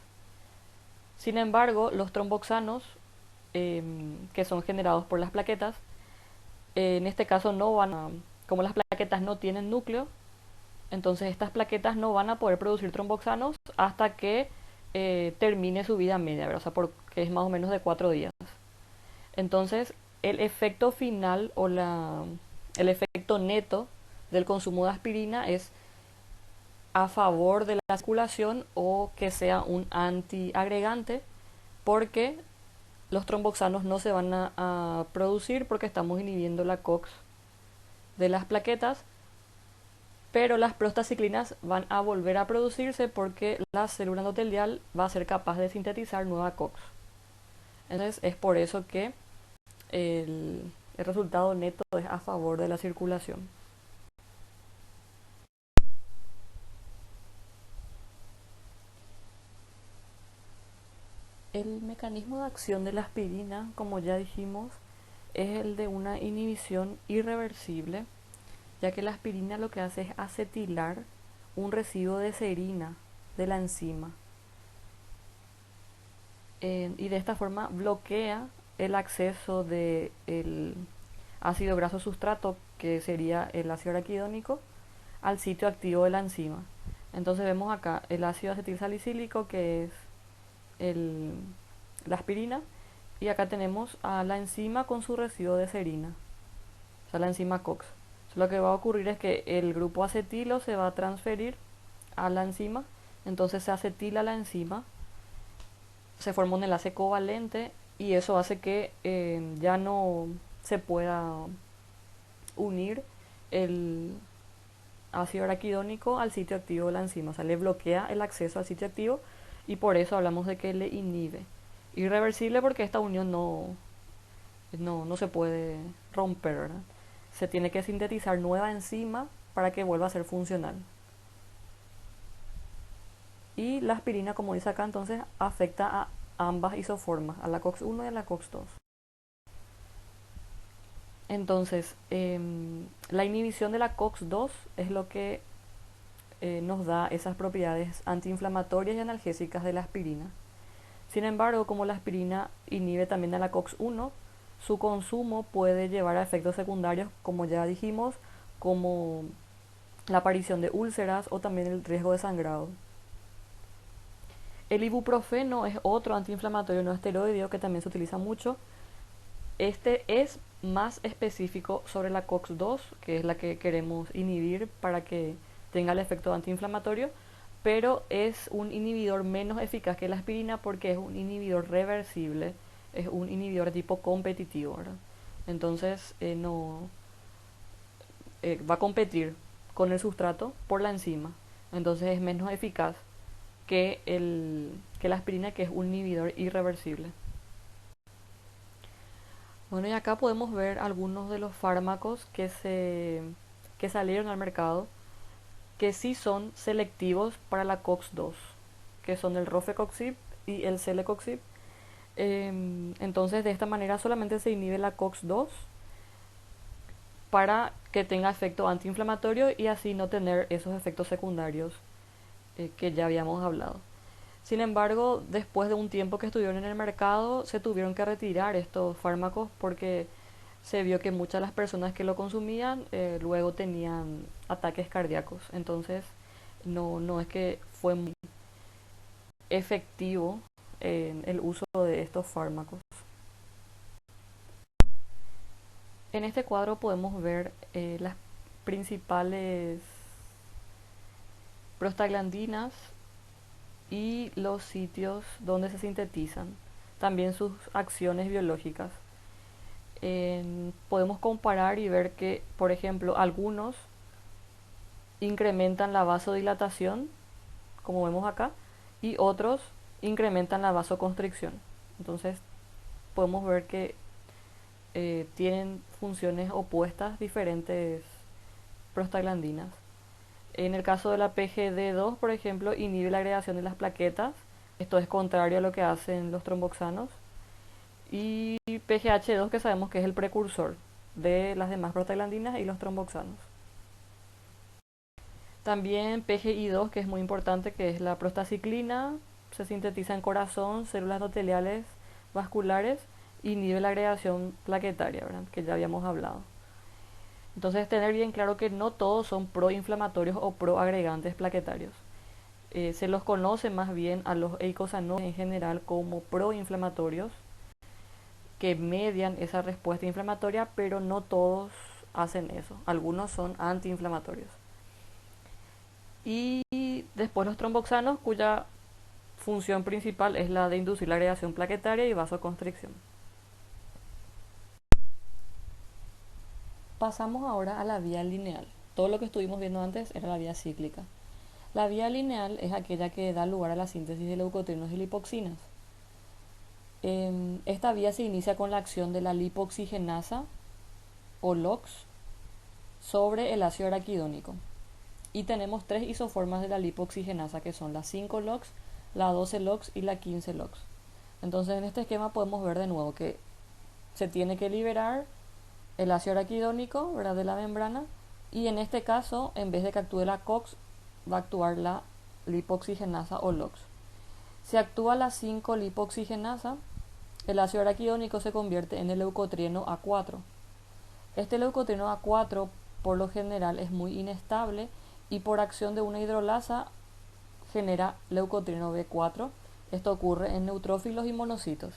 Sin embargo, los tromboxanos, que son generados por las plaquetas, en este caso no van a, como las plaquetas no tienen núcleo, entonces estas plaquetas no van a poder producir tromboxanos hasta que termine su vida media, ¿verdad? O sea, porque es más o menos de 4 días. Entonces, el efecto final o el efecto neto del consumo de aspirina es a favor de la circulación o que sea un antiagregante, porque los tromboxanos no se van a producir porque estamos inhibiendo la COX de las plaquetas, pero las prostaciclinas van a volver a producirse porque la célula endotelial va a ser capaz de sintetizar nueva COX. Entonces es por eso que el resultado neto es a favor de la circulación. El mecanismo de acción de la aspirina, como ya dijimos, es el de una inhibición irreversible, ya que la aspirina lo que hace es acetilar un residuo de serina de la enzima, y de esta forma bloquea el acceso del ácido graso sustrato, que sería el ácido araquidónico, al sitio activo de la enzima. Entonces vemos acá el ácido acetilsalicílico, que es el, la aspirina, y acá tenemos a la enzima con su residuo de serina, o sea, la enzima COX. Lo que va a ocurrir es que el grupo acetilo se va a transferir a la enzima, entonces se acetila la enzima, se forma un enlace covalente y eso hace que ya no se pueda unir el ácido araquidónico al sitio activo de la enzima, o sea, le bloquea el acceso al sitio activo y por eso hablamos de que le inhibe. Irreversible porque esta unión no se puede romper, ¿verdad? Se tiene que sintetizar nueva enzima para que vuelva a ser funcional. Y la aspirina, como dice acá, entonces afecta a ambas isoformas, a la COX-1 y a la COX-2. Entonces, la inhibición de la COX-2 es lo que nos da esas propiedades antiinflamatorias y analgésicas de la aspirina. Sin embargo, como la aspirina inhibe también a la COX-1, su consumo puede llevar a efectos secundarios, como ya dijimos, como la aparición de úlceras o también el riesgo de sangrado. El ibuprofeno es otro antiinflamatorio no esteroideo que también se utiliza mucho. Este es más específico sobre la COX-2, que es la que queremos inhibir para que tenga el efecto antiinflamatorio, pero es un inhibidor menos eficaz que la aspirina porque es un inhibidor reversible, es un inhibidor tipo competitivo, ¿verdad? Entonces no va a competir con el sustrato por la enzima, entonces es menos eficaz que la aspirina, que es un inhibidor irreversible. Bueno, y acá podemos ver algunos de los fármacos que salieron al mercado, que sí son selectivos para la COX-2, que son el Rofecoxib y el Celecoxib. Entonces, de esta manera solamente se inhibe la COX-2 para que tenga efecto antiinflamatorio y así no tener esos efectos secundarios que ya habíamos hablado. Sin embargo, después de un tiempo que estuvieron en el mercado, se tuvieron que retirar estos fármacos porque se vio que muchas de las personas que lo consumían luego tenían ataques cardíacos. Entonces, no es que fue muy efectivo el uso de estos fármacos. En este cuadro podemos ver las principales prostaglandinas y los sitios donde se sintetizan, también sus acciones biológicas. Podemos comparar y ver que, por ejemplo, algunos incrementan la vasodilatación, como vemos acá, y otros incrementan la vasoconstricción. Entonces podemos ver que tienen funciones opuestas diferentes prostaglandinas. En el caso de la PGD2, por ejemplo, inhibe la agregación de las plaquetas. Esto es contrario a lo que hacen los tromboxanos. Y PGH2, que sabemos que es el precursor de las demás prostaglandinas y los tromboxanos. También PGI2, que es muy importante, que es la prostaciclina, se sintetiza en corazón, células endoteliales vasculares, inhibe la agregación plaquetaria, ¿verdad? Que ya habíamos hablado. Entonces, tener bien claro que no todos son proinflamatorios o proagregantes plaquetarios. Se los conoce más bien a los eicosanoides en general como proinflamatorios, que median esa respuesta inflamatoria, pero no todos hacen eso. Algunos son antiinflamatorios. Y después los tromboxanos, cuya función principal es la de inducir la agregación plaquetaria y vasoconstricción. Pasamos ahora a la vía lineal. Todo lo que estuvimos viendo antes era la vía cíclica. La vía lineal es aquella que da lugar a la síntesis de leucotrienos y lipoxinas. Esta vía se inicia con la acción de la lipoxigenasa o LOX sobre el ácido araquidónico. Y tenemos tres isoformas de la lipoxigenasa, que son la 5-LOX, la 12-LOX y la 15-LOX. Entonces en este esquema podemos ver de nuevo que se tiene que liberar el ácido araquidónico, ¿verdad?, de la membrana, y en este caso, en vez de que actúe la COX, va a actuar la lipoxigenasa o LOX. Si actúa la 5-lipoxigenasa, el ácido araquidónico se convierte en el leucotrieno A4. Este leucotrieno A4 por lo general es muy inestable y por acción de una hidrolasa genera leucotrieno B4. Esto ocurre en neutrófilos y monocitos.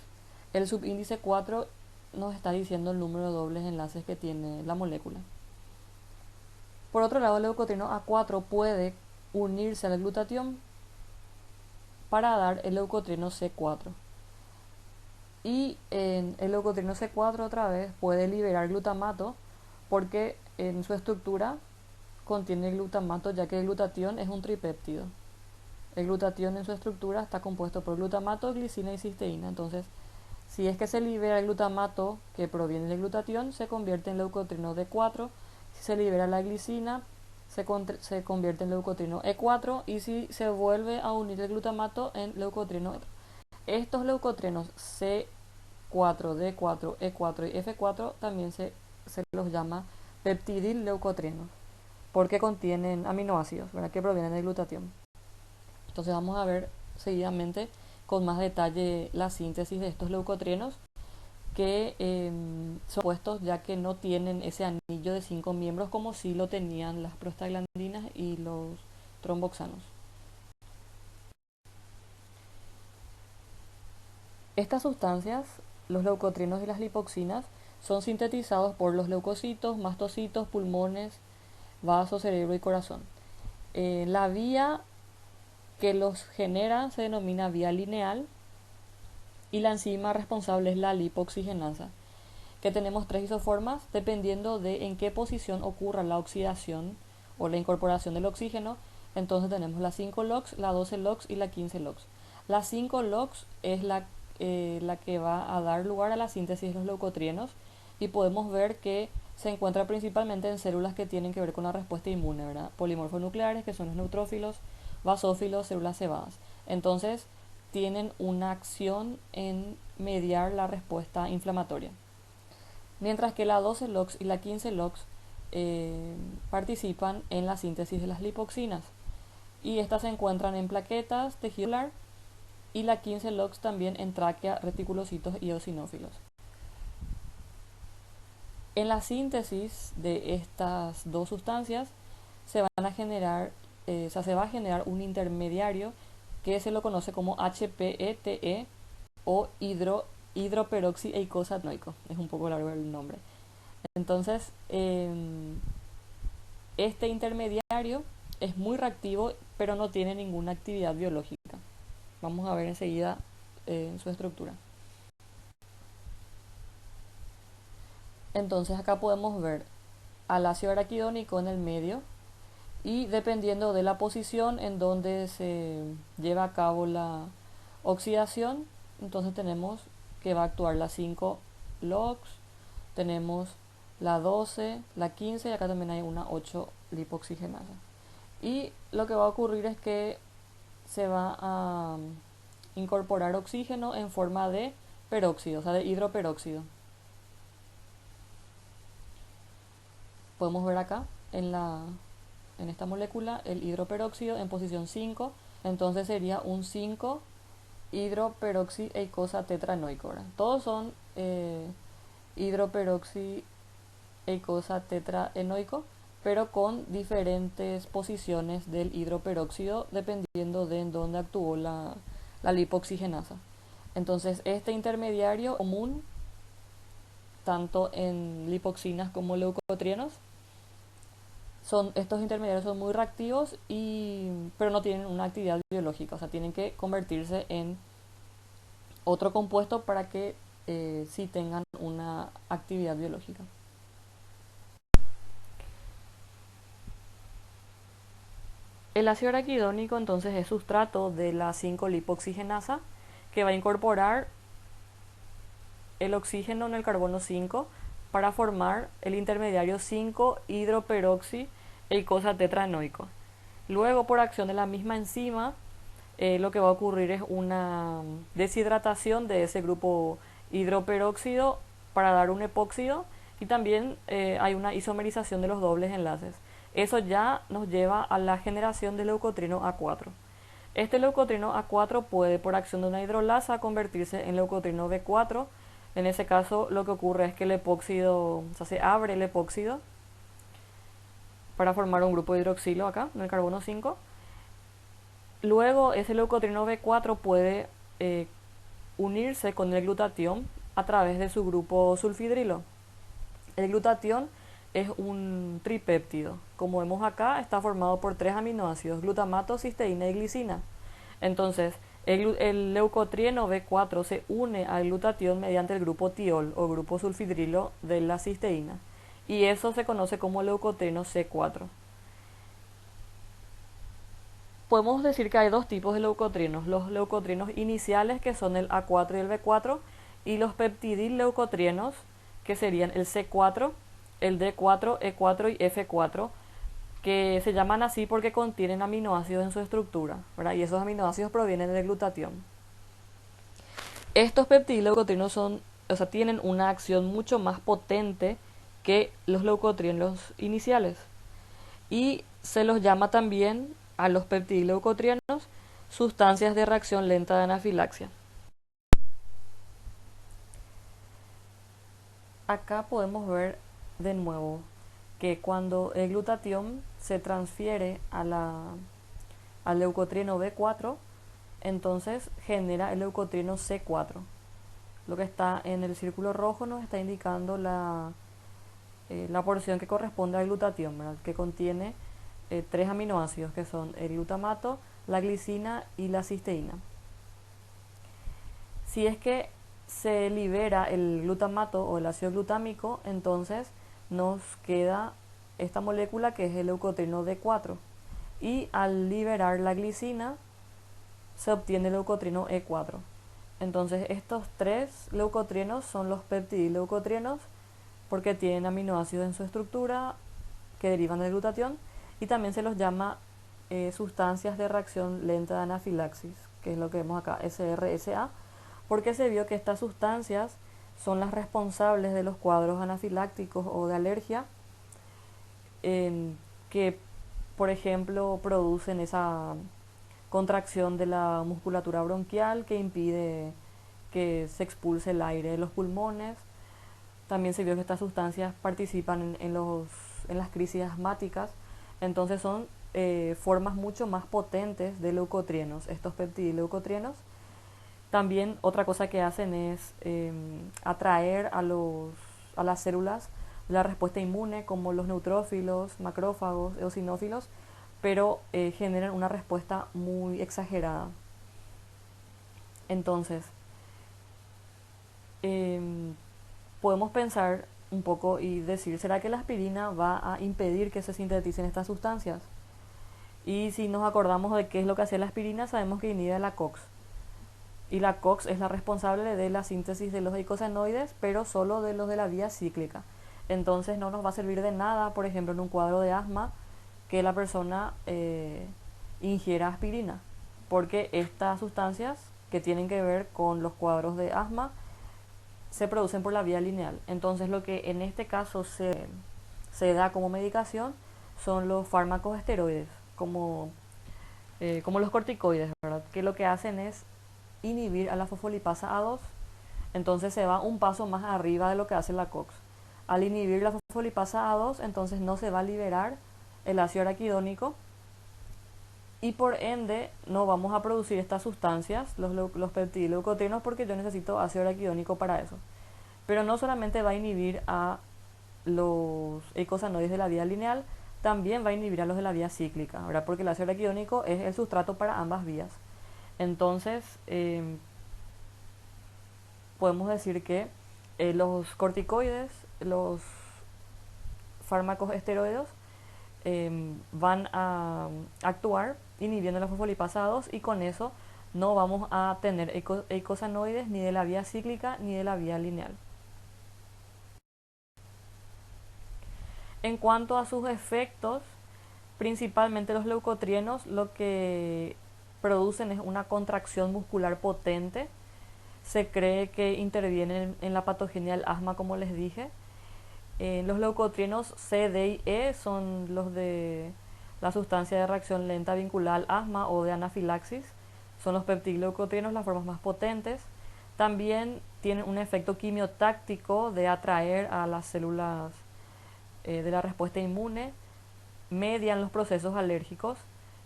El subíndice 4 nos está diciendo el número de dobles enlaces que tiene la molécula. Por otro lado, el leucotrieno A4 puede unirse al glutatión para dar el leucotrieno C4. Y el leucotrieno C4 otra vez puede liberar glutamato porque en su estructura contiene glutamato, ya que el glutatión es un tripéptido. El glutatión en su estructura está compuesto por glutamato, glicina y cisteína. Entonces, si es que se libera el glutamato que proviene del glutatión, se convierte en leucotrieno D4. Si se libera la glicina, se convierte en leucotrieno E4. Y si se vuelve a unir el glutamato, en leucotrieno E4. Estos leucotrienos C4, D4, E4 y F4 también se los llama peptidil-leucotrienos, porque contienen aminoácidos, ¿verdad?, que provienen del glutatión. Entonces vamos a ver seguidamente con más detalle la síntesis de estos leucotrienos, que son puestos ya que no tienen ese anillo de 5 miembros como sí lo tenían las prostaglandinas y los tromboxanos. Estas sustancias, los leucotrienos y las lipoxinas, son sintetizados por los leucocitos, mastocitos, pulmones, vasos, cerebro y corazón. La vía que los genera se denomina vía lineal y la enzima responsable es la lipoxigenasa, que tenemos tres isoformas dependiendo de en qué posición ocurra la oxidación o la incorporación del oxígeno. Entonces tenemos la 5-LOX, la 12-LOX y la 15-LOX. La 5-LOX es la que va a dar lugar a la síntesis de los leucotrienos y podemos ver que se encuentra principalmente en células que tienen que ver con la respuesta inmune, ¿verdad? Polimorfonucleares, que son los neutrófilos, basófilos, células cebadas. Entonces tienen una acción en mediar la respuesta inflamatoria. Mientras que la 12-LOX y la 15-LOX participan en la síntesis de las lipoxinas y estas se encuentran en plaquetas, tejido celular, y la 15-LOX también en tráquea, reticulocitos y eosinófilos. En la síntesis de estas dos sustancias se va a generar un intermediario que se lo conoce como HPETE o hidroperoxieicosanoico. Es un poco largo el nombre. Entonces, este intermediario es muy reactivo, pero no tiene ninguna actividad biológica. Vamos a ver enseguida su estructura. Entonces acá podemos ver al ácido araquidónico en el medio y dependiendo de la posición en donde se lleva a cabo la oxidación, entonces tenemos que va a actuar la 5-LOX, tenemos la 12, la 15 y acá también hay una 8-lipoxigenasa. Y lo que va a ocurrir es que se va a incorporar oxígeno en forma de peróxido, o sea, de hidroperóxido. Podemos ver acá en esta molécula el hidroperóxido en posición 5, entonces sería un 5 hidroperoxi-eicosa tetranoico. ¿Verdad? Todos son hidroperoxi-eicosa tetraenoico, pero con diferentes posiciones del hidroperóxido dependiendo de en dónde actuó la lipoxigenasa. Entonces este intermediario común tanto en lipoxinas como leucotrienos, estos intermediarios son muy reactivos pero no tienen una actividad biológica, o sea, tienen que convertirse en otro compuesto para que sí tengan una actividad biológica. El ácido araquidónico entonces es sustrato de la 5-lipoxigenasa que va a incorporar el oxígeno en el carbono 5 para formar el intermediario 5-hidroperoxi-eicosa tetranoico. Luego, por acción de la misma enzima, lo que va a ocurrir es una deshidratación de ese grupo hidroperóxido para dar un epóxido y también hay una isomerización de los dobles enlaces. Eso ya nos lleva a la generación del leucotrieno A4. Este leucotrieno A4 puede, por acción de una hidrolasa, convertirse en leucotrieno B4. En ese caso, lo que ocurre es que el epóxido, o sea, se abre el epóxido para formar un grupo de hidroxilo acá, en el carbono 5. Luego, ese leucotrieno B4 puede unirse con el glutatión a través de su grupo sulfidrilo. El glutatión es un tripéptido. Como vemos acá, está formado por 3 aminoácidos, glutamato, cisteína y glicina. Entonces, el leucotrieno B4 se une al glutatión mediante el grupo tiol o grupo sulfidrilo de la cisteína. Y eso se conoce como leucotrieno C4. Podemos decir que hay dos tipos de leucotrienos, los leucotrienos iniciales que son el A4 y el B4 y los peptidil-leucotrienos que serían el C4, el D4, E4 y F4 que se llaman así porque contienen aminoácidos en su estructura, ¿verdad? Y esos aminoácidos provienen del glutatión. Estos peptidileucotrienos tienen una acción mucho más potente que los leucotrienos iniciales y se los llama también a los peptidileucotrienos sustancias de reacción lenta de anafilaxia. Acá podemos ver de nuevo que cuando el glutatión se transfiere al leucotrieno B4, entonces genera el leucotrieno C4. Lo que está en el círculo rojo nos está indicando la porción que corresponde al glutatión, ¿verdad? Que contiene 3 aminoácidos que son el glutamato, la glicina y la cisteína. Si es que se libera el glutamato o el ácido glutámico, entonces nos queda esta molécula que es el leucotrieno D4 y al liberar la glicina se obtiene el leucotrieno E4. Entonces estos 3 leucotrienos son los peptidileucotrienos porque tienen aminoácidos en su estructura que derivan del glutatión y también se los llama sustancias de reacción lenta de anafilaxis, que es lo que vemos acá, SRSA, porque se vio que estas sustancias son las responsables de los cuadros anafilácticos o de alergia que, por ejemplo, producen esa contracción de la musculatura bronquial que impide que se expulse el aire de los pulmones. También se vio que estas sustancias participan en las crisis asmáticas, entonces son formas mucho más potentes de leucotrienos, estos peptidileucotrienos. También otra cosa que hacen es atraer a las células la respuesta inmune, como los neutrófilos, macrófagos, eosinófilos, pero generan una respuesta muy exagerada. Entonces, podemos pensar un poco y decir, ¿será que la aspirina va a impedir que se sinteticen estas sustancias? Y si nos acordamos de qué es lo que hacía la aspirina, sabemos que inhibe la COX. Y la COX es la responsable de la síntesis de los eicosanoides, pero solo de los de la vía cíclica. Entonces no nos va a servir de nada, por ejemplo, en un cuadro de asma, que la persona ingiera aspirina, porque estas sustancias que tienen que ver con los cuadros de asma se producen por la vía lineal. Entonces lo que en este caso se da como medicación son los fármacos esteroides, como los corticoides, ¿verdad? Que lo que hacen es inhibir a la fosfolipasa A2, entonces se va un paso más arriba de lo que hace la COX. Al inhibir la fosfolipasa A2, entonces no se va a liberar el ácido araquidónico y por ende no vamos a producir estas sustancias, los peptidileucotrienos, porque yo necesito ácido araquidónico para eso. Pero no solamente va a inhibir a los eicosanoides de la vía lineal, también va a inhibir a los de la vía cíclica, ¿verdad? Porque el ácido araquidónico es el sustrato para ambas vías. Entonces, podemos decir que los corticoides, los fármacos esteroides, van a actuar inhibiendo la fosfolipasa 2 y con eso no vamos a tener eicosanoides ni de la vía cíclica ni de la vía lineal. En cuanto a sus efectos, principalmente los leucotrienos lo que producen es una contracción muscular potente. Se cree que intervienen en la patogenia del asma, como les dije. Los leucotrienos C, D y E son los de la sustancia de reacción lenta vinculada al asma o de anafilaxis. Son los peptidileucotrienos las formas más potentes. También tienen un efecto quimiotáctico de atraer a las células de la respuesta inmune, median los procesos alérgicos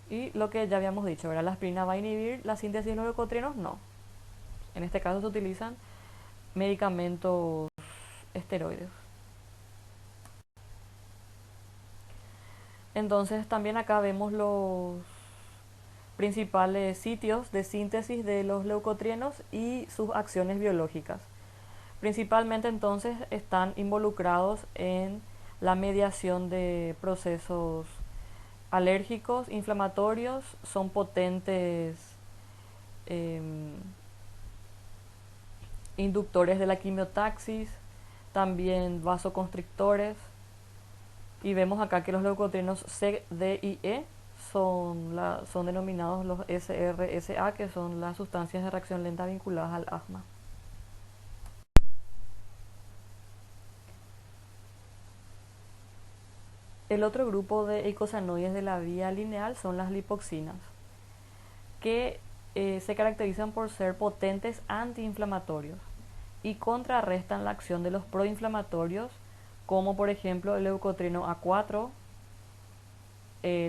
y lo que ya habíamos dicho, ¿verdad? La aspirina va a inhibir la síntesis de los leucotrienos, no. En este caso se utilizan medicamentos esteroides. Entonces también acá vemos los principales sitios de síntesis de los leucotrienos y sus acciones biológicas. Principalmente entonces están involucrados en la mediación de procesos alérgicos, inflamatorios, son potentes eh, inductores de la quimiotaxis, también vasoconstrictores. Y vemos acá que los leucotrienos C, D y E son denominados los SRSA, que son las sustancias de reacción lenta vinculadas al asma. El otro grupo de eicosanoides de la vía lineal son las lipoxinas, que se caracterizan por ser potentes antiinflamatorios y contrarrestan la acción de los proinflamatorios, como por ejemplo el leucotrieno A4,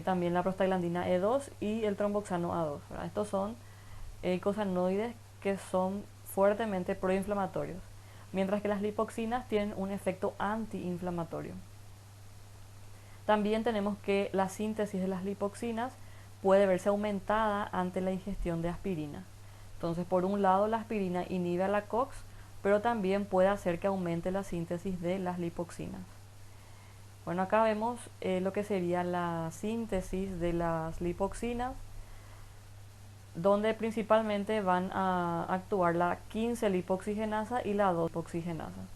también la prostaglandina E2 y el tromboxano A2, ¿verdad? Estos son eicosanoides que son fuertemente proinflamatorios, mientras que las lipoxinas tienen un efecto antiinflamatorio. También tenemos que la síntesis de las lipoxinas puede verse aumentada ante la ingestión de aspirina. Entonces, por un lado, la aspirina inhibe a la COX, pero también puede hacer que aumente la síntesis de las lipoxinas. Bueno, acá vemos lo que sería la síntesis de las lipoxinas, donde principalmente van a actuar la 15-lipoxigenasa y la 2-lipoxigenasa.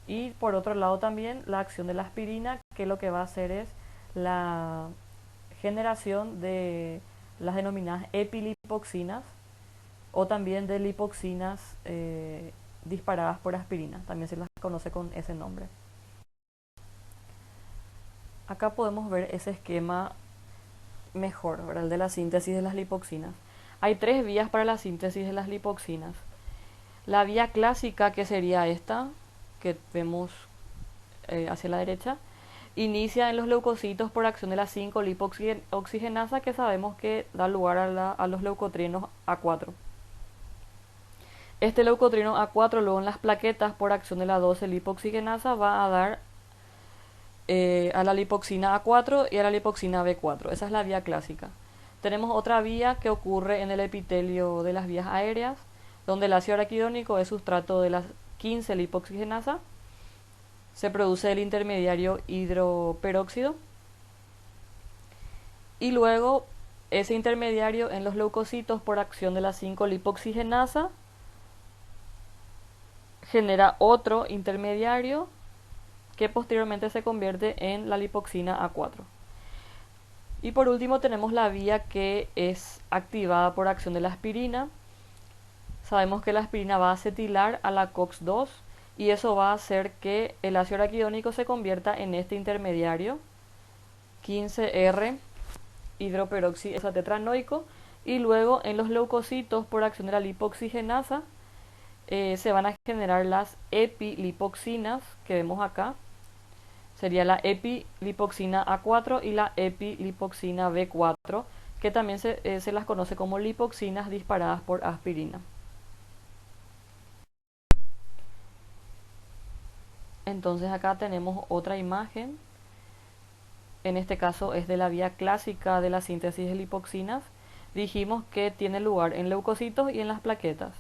Y por otro lado también la acción de la aspirina, que lo que va a hacer es la generación de las denominadas epilipoxinas o también de lipoxinas disparadas por aspirina, también se las conoce con ese nombre. Acá podemos ver ese esquema mejor, ¿verdad? El de la síntesis de las lipoxinas. Hay tres vías para la síntesis de las lipoxinas. La vía clásica, que sería esta, que vemos hacia la derecha, inicia en los leucocitos por acción de la 5-lipoxigenasa, que sabemos que da lugar a los leucotrienos A4. Este leucotrieno A4 luego en las plaquetas por acción de la 12-lipoxigenasa va a dar a la lipoxina A4 y a la lipoxina B4. Esa es la vía clásica. Tenemos otra vía que ocurre en el epitelio de las vías aéreas, donde el ácido araquidónico es sustrato de la 15-lipoxigenasa. Se produce el intermediario hidroperóxido y luego ese intermediario en los leucocitos por acción de la 5-lipoxigenasa genera otro intermediario que posteriormente se convierte en la lipoxina A4. Y por último tenemos la vía que es activada por acción de la aspirina. Sabemos que la aspirina va a acetilar a la COX-2 y eso va a hacer que el ácido araquidónico se convierta en este intermediario 15R hidroperoxi tetranoico, y luego en los leucocitos por acción de la lipoxigenasa se van a generar las epilipoxinas que vemos acá. Sería la epilipoxina A4 y la epilipoxina B4, que también se las conoce como lipoxinas disparadas por aspirina. Entonces acá tenemos otra imagen. En este caso es de la vía clásica de la síntesis de lipoxinas. Dijimos que tiene lugar en leucocitos y en las plaquetas.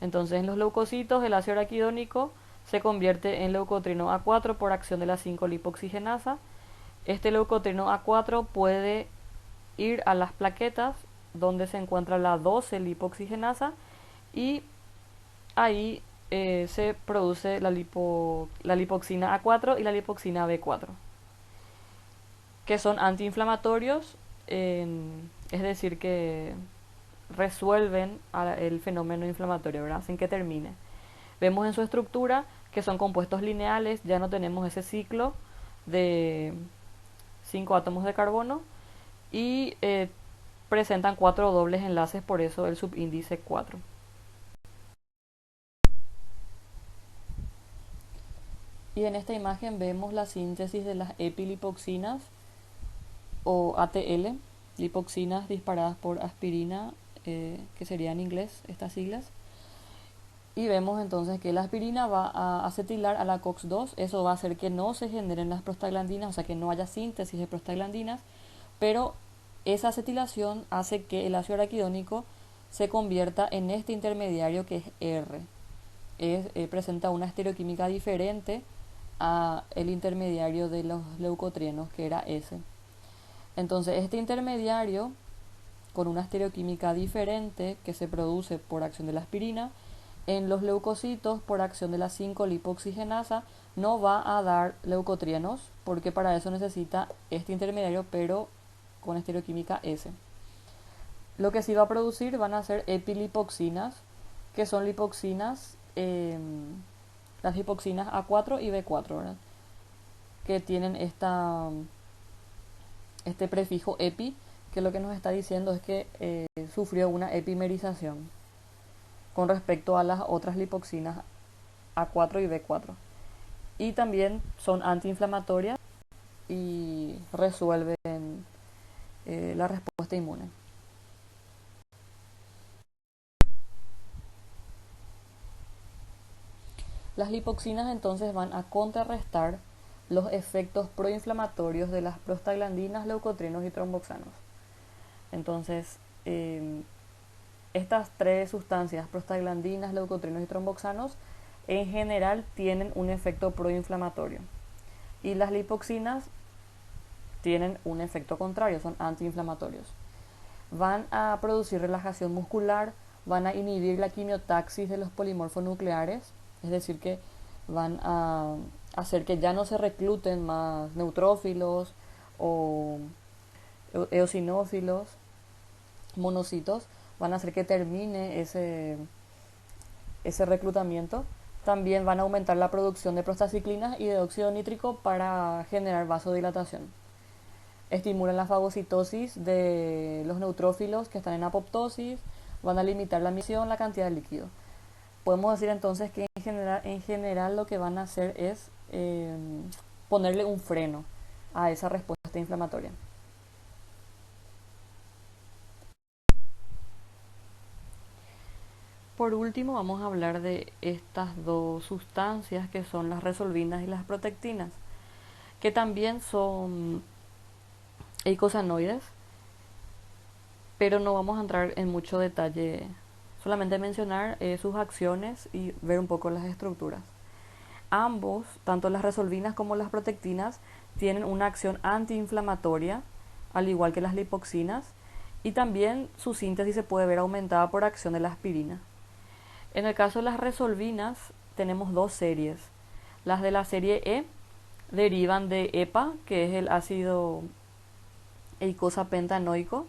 Entonces en los leucocitos el ácido araquidónico se convierte en leucotrieno A4 por acción de la 5-lipoxigenasa. Este leucotrieno A4 puede ir a las plaquetas donde se encuentra la 12-lipoxigenasa y ahí se produce la lipoxina A4 y la lipoxina B4, que son antiinflamatorios, es decir, que resuelven el fenómeno inflamatorio, ¿verdad? Hacen que termine. Vemos en su estructura que son compuestos lineales, ya no tenemos ese ciclo de 5 átomos de carbono y presentan 4 dobles enlaces, por eso el subíndice 4. Y en esta imagen vemos la síntesis de las epilipoxinas o ATL, lipoxinas disparadas por aspirina, que sería en inglés estas siglas. Y vemos entonces que la aspirina va a acetilar a la COX-2, eso va a hacer que no se generen las prostaglandinas, o sea que no haya síntesis de prostaglandinas, pero esa acetilación hace que el ácido araquidónico se convierta en este intermediario que es R. Presenta una estereoquímica diferente a el intermediario de los leucotrienos, que era S. Entonces este intermediario, con una estereoquímica diferente que se produce por acción de la aspirina, en los leucocitos por acción de la 5-lipoxigenasa no va a dar leucotrienos, porque para eso necesita este intermediario, pero con estereoquímica S. Lo que sí va a producir van a ser epilipoxinas, que son lipoxinas, las lipoxinas A4 y B4, ¿verdad? Que tienen este prefijo epi, que lo que nos está diciendo es que sufrió una epimerización con respecto a las otras lipoxinas A4 y B4. Y también son antiinflamatorias y resuelven la respuesta inmune. Las lipoxinas entonces van a contrarrestar los efectos proinflamatorios de las prostaglandinas, leucotrienos y tromboxanos. Entonces, estas tres sustancias, prostaglandinas, leucotrienos y tromboxanos, en general tienen un efecto proinflamatorio. Y las lipoxinas tienen un efecto contrario, son antiinflamatorios. Van a producir relajación muscular, van a inhibir la quimiotaxis de los polimorfos nucleares, es decir, que van a hacer que ya no se recluten más neutrófilos o eosinófilos, monocitos, van a hacer que termine ese reclutamiento. También van a aumentar la producción de prostaciclinas y de óxido nítrico para generar vasodilatación. Estimulan la fagocitosis de los neutrófilos que están en apoptosis, van a limitar la emisión, la cantidad de líquido. Podemos decir entonces que en general lo que van a hacer es ponerle un freno a esa respuesta inflamatoria. Por último vamos a hablar de estas dos sustancias que son las resolvinas y las protectinas, que también son eicosanoides, pero no vamos a entrar en mucho detalle, solamente mencionar sus acciones y ver un poco las estructuras. Ambos, tanto las resolvinas como las protectinas, tienen una acción antiinflamatoria, al igual que las lipoxinas, y también su síntesis se puede ver aumentada por acción de la aspirina. En el caso de las resolvinas tenemos dos series. Las de la serie E derivan de EPA, que es el ácido eicosapentaenoico,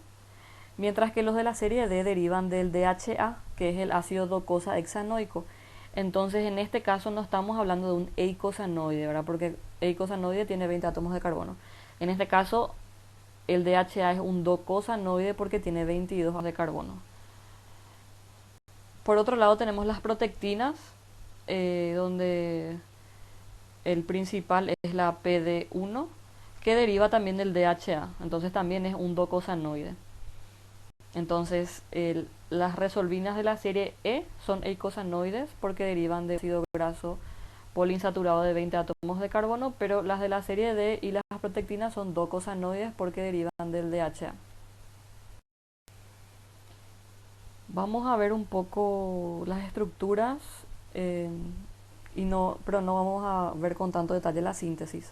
mientras que los de la serie D derivan del DHA, que es el ácido docosahexaenoico. Entonces, en este caso no estamos hablando de un eicosanoide, ¿verdad? Porque eicosanoide tiene 20 átomos de carbono. En este caso, el DHA es un docosanoide porque tiene 22 de carbono. Por otro lado tenemos las protectinas, donde el principal es la PD1, que deriva también del DHA. Entonces también es un docosanoide. Entonces las resolvinas de la serie E son eicosanoides porque derivan de ácido graso poliinsaturado de 20 átomos de carbono, pero las de la serie D y las protectinas son docosanoides porque derivan del DHA. Vamos a ver un poco las estructuras, eh, pero no vamos a ver con tanto detalle la síntesis.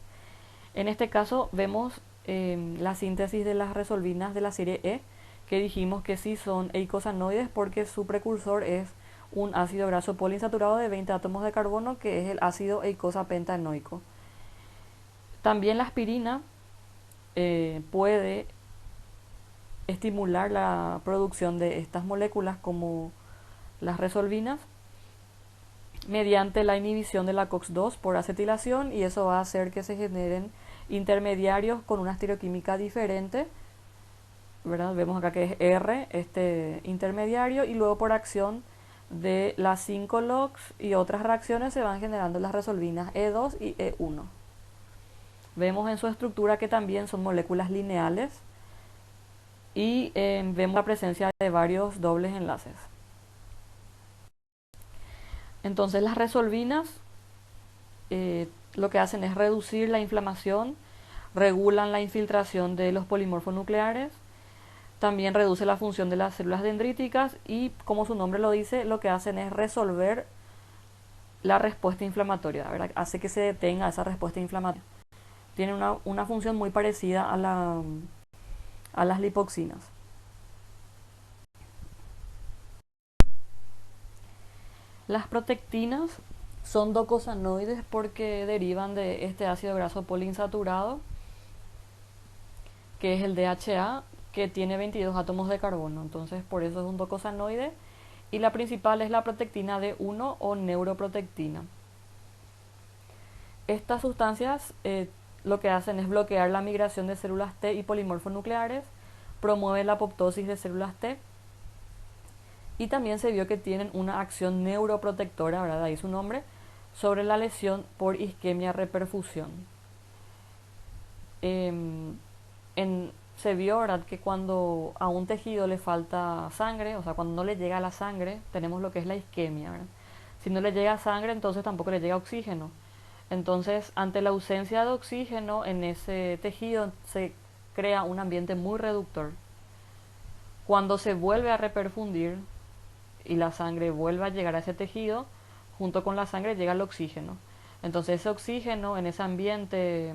En este caso vemos la síntesis de las resolvinas de la serie E, que dijimos que sí son eicosanoides porque su precursor es un ácido graso poliinsaturado de 20 átomos de carbono, que es el ácido eicosapentaenoico. También la aspirina puede estimular la producción de estas moléculas como las resolvinas mediante la inhibición de la COX-2 por acetilación, y eso va a hacer que se generen intermediarios con una estereoquímica diferente, ¿verdad? Vemos acá que es R este intermediario, y luego por acción de las 5 LOX y otras reacciones se van generando las resolvinas E2 y E1. Vemos en su estructura que también son moléculas lineales y vemos la presencia de varios dobles enlaces. Entonces las resolvinas lo que hacen es reducir la inflamación, regulan la infiltración de los polimorfos nucleares, también reduce la función de las células dendríticas y, como su nombre lo dice, lo que hacen es resolver la respuesta inflamatoria, ¿verdad? Hace que se detenga esa respuesta inflamatoria. Tiene una función muy parecida a las lipoxinas. Las protectinas son docosanoides porque derivan de este ácido graso poliinsaturado, que es el DHA, que tiene 22 átomos de carbono. Entonces, por eso es un docosanoide. Y la principal es la protectina D1 o neuroprotectina. Estas sustancias lo que hacen es bloquear la migración de células T y polimorfos nucleares, promueve la apoptosis de células T, y también se vio que tienen una acción neuroprotectora, ¿verdad? Ahí su nombre, sobre la lesión por isquemia reperfusión. Se vio, ¿verdad?, que cuando a un tejido le falta sangre, o sea, cuando no le llega la sangre, tenemos lo que es la isquemia, ¿verdad? Si no le llega sangre, entonces tampoco le llega oxígeno. Entonces, ante la ausencia de oxígeno en ese tejido, se crea un ambiente muy reductor. Cuando se vuelve a reperfundir y la sangre vuelve a llegar a ese tejido, junto con la sangre llega el oxígeno. Entonces, ese oxígeno en ese ambiente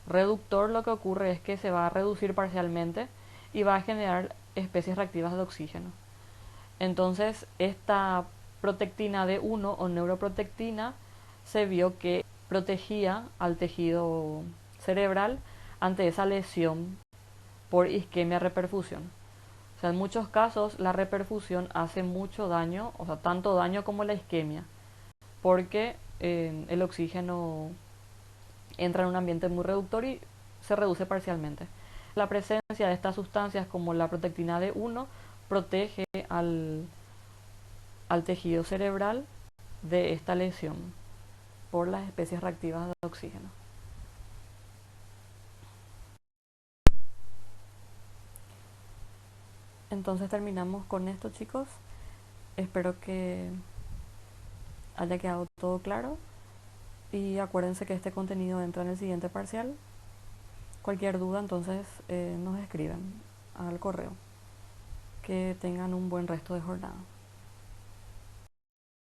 reductor, lo que ocurre es que se va a reducir parcialmente y va a generar especies reactivas de oxígeno. Entonces, esta protectina D1 o neuroprotectina se vio que protegía al tejido cerebral ante esa lesión por isquemia reperfusión. O sea, en muchos casos la reperfusión hace mucho daño, o sea, tanto daño como la isquemia, porque el oxígeno entra en un ambiente muy reductor y se reduce parcialmente. La presencia de estas sustancias como la protectina D1 protege al tejido cerebral de esta lesión por las especies reactivas de oxígeno. Entonces terminamos con esto, chicos. Espero que haya quedado todo claro y acuérdense que este contenido entra en el siguiente parcial. Cualquier duda, entonces nos escriben al correo. Que tengan un buen resto de jornada.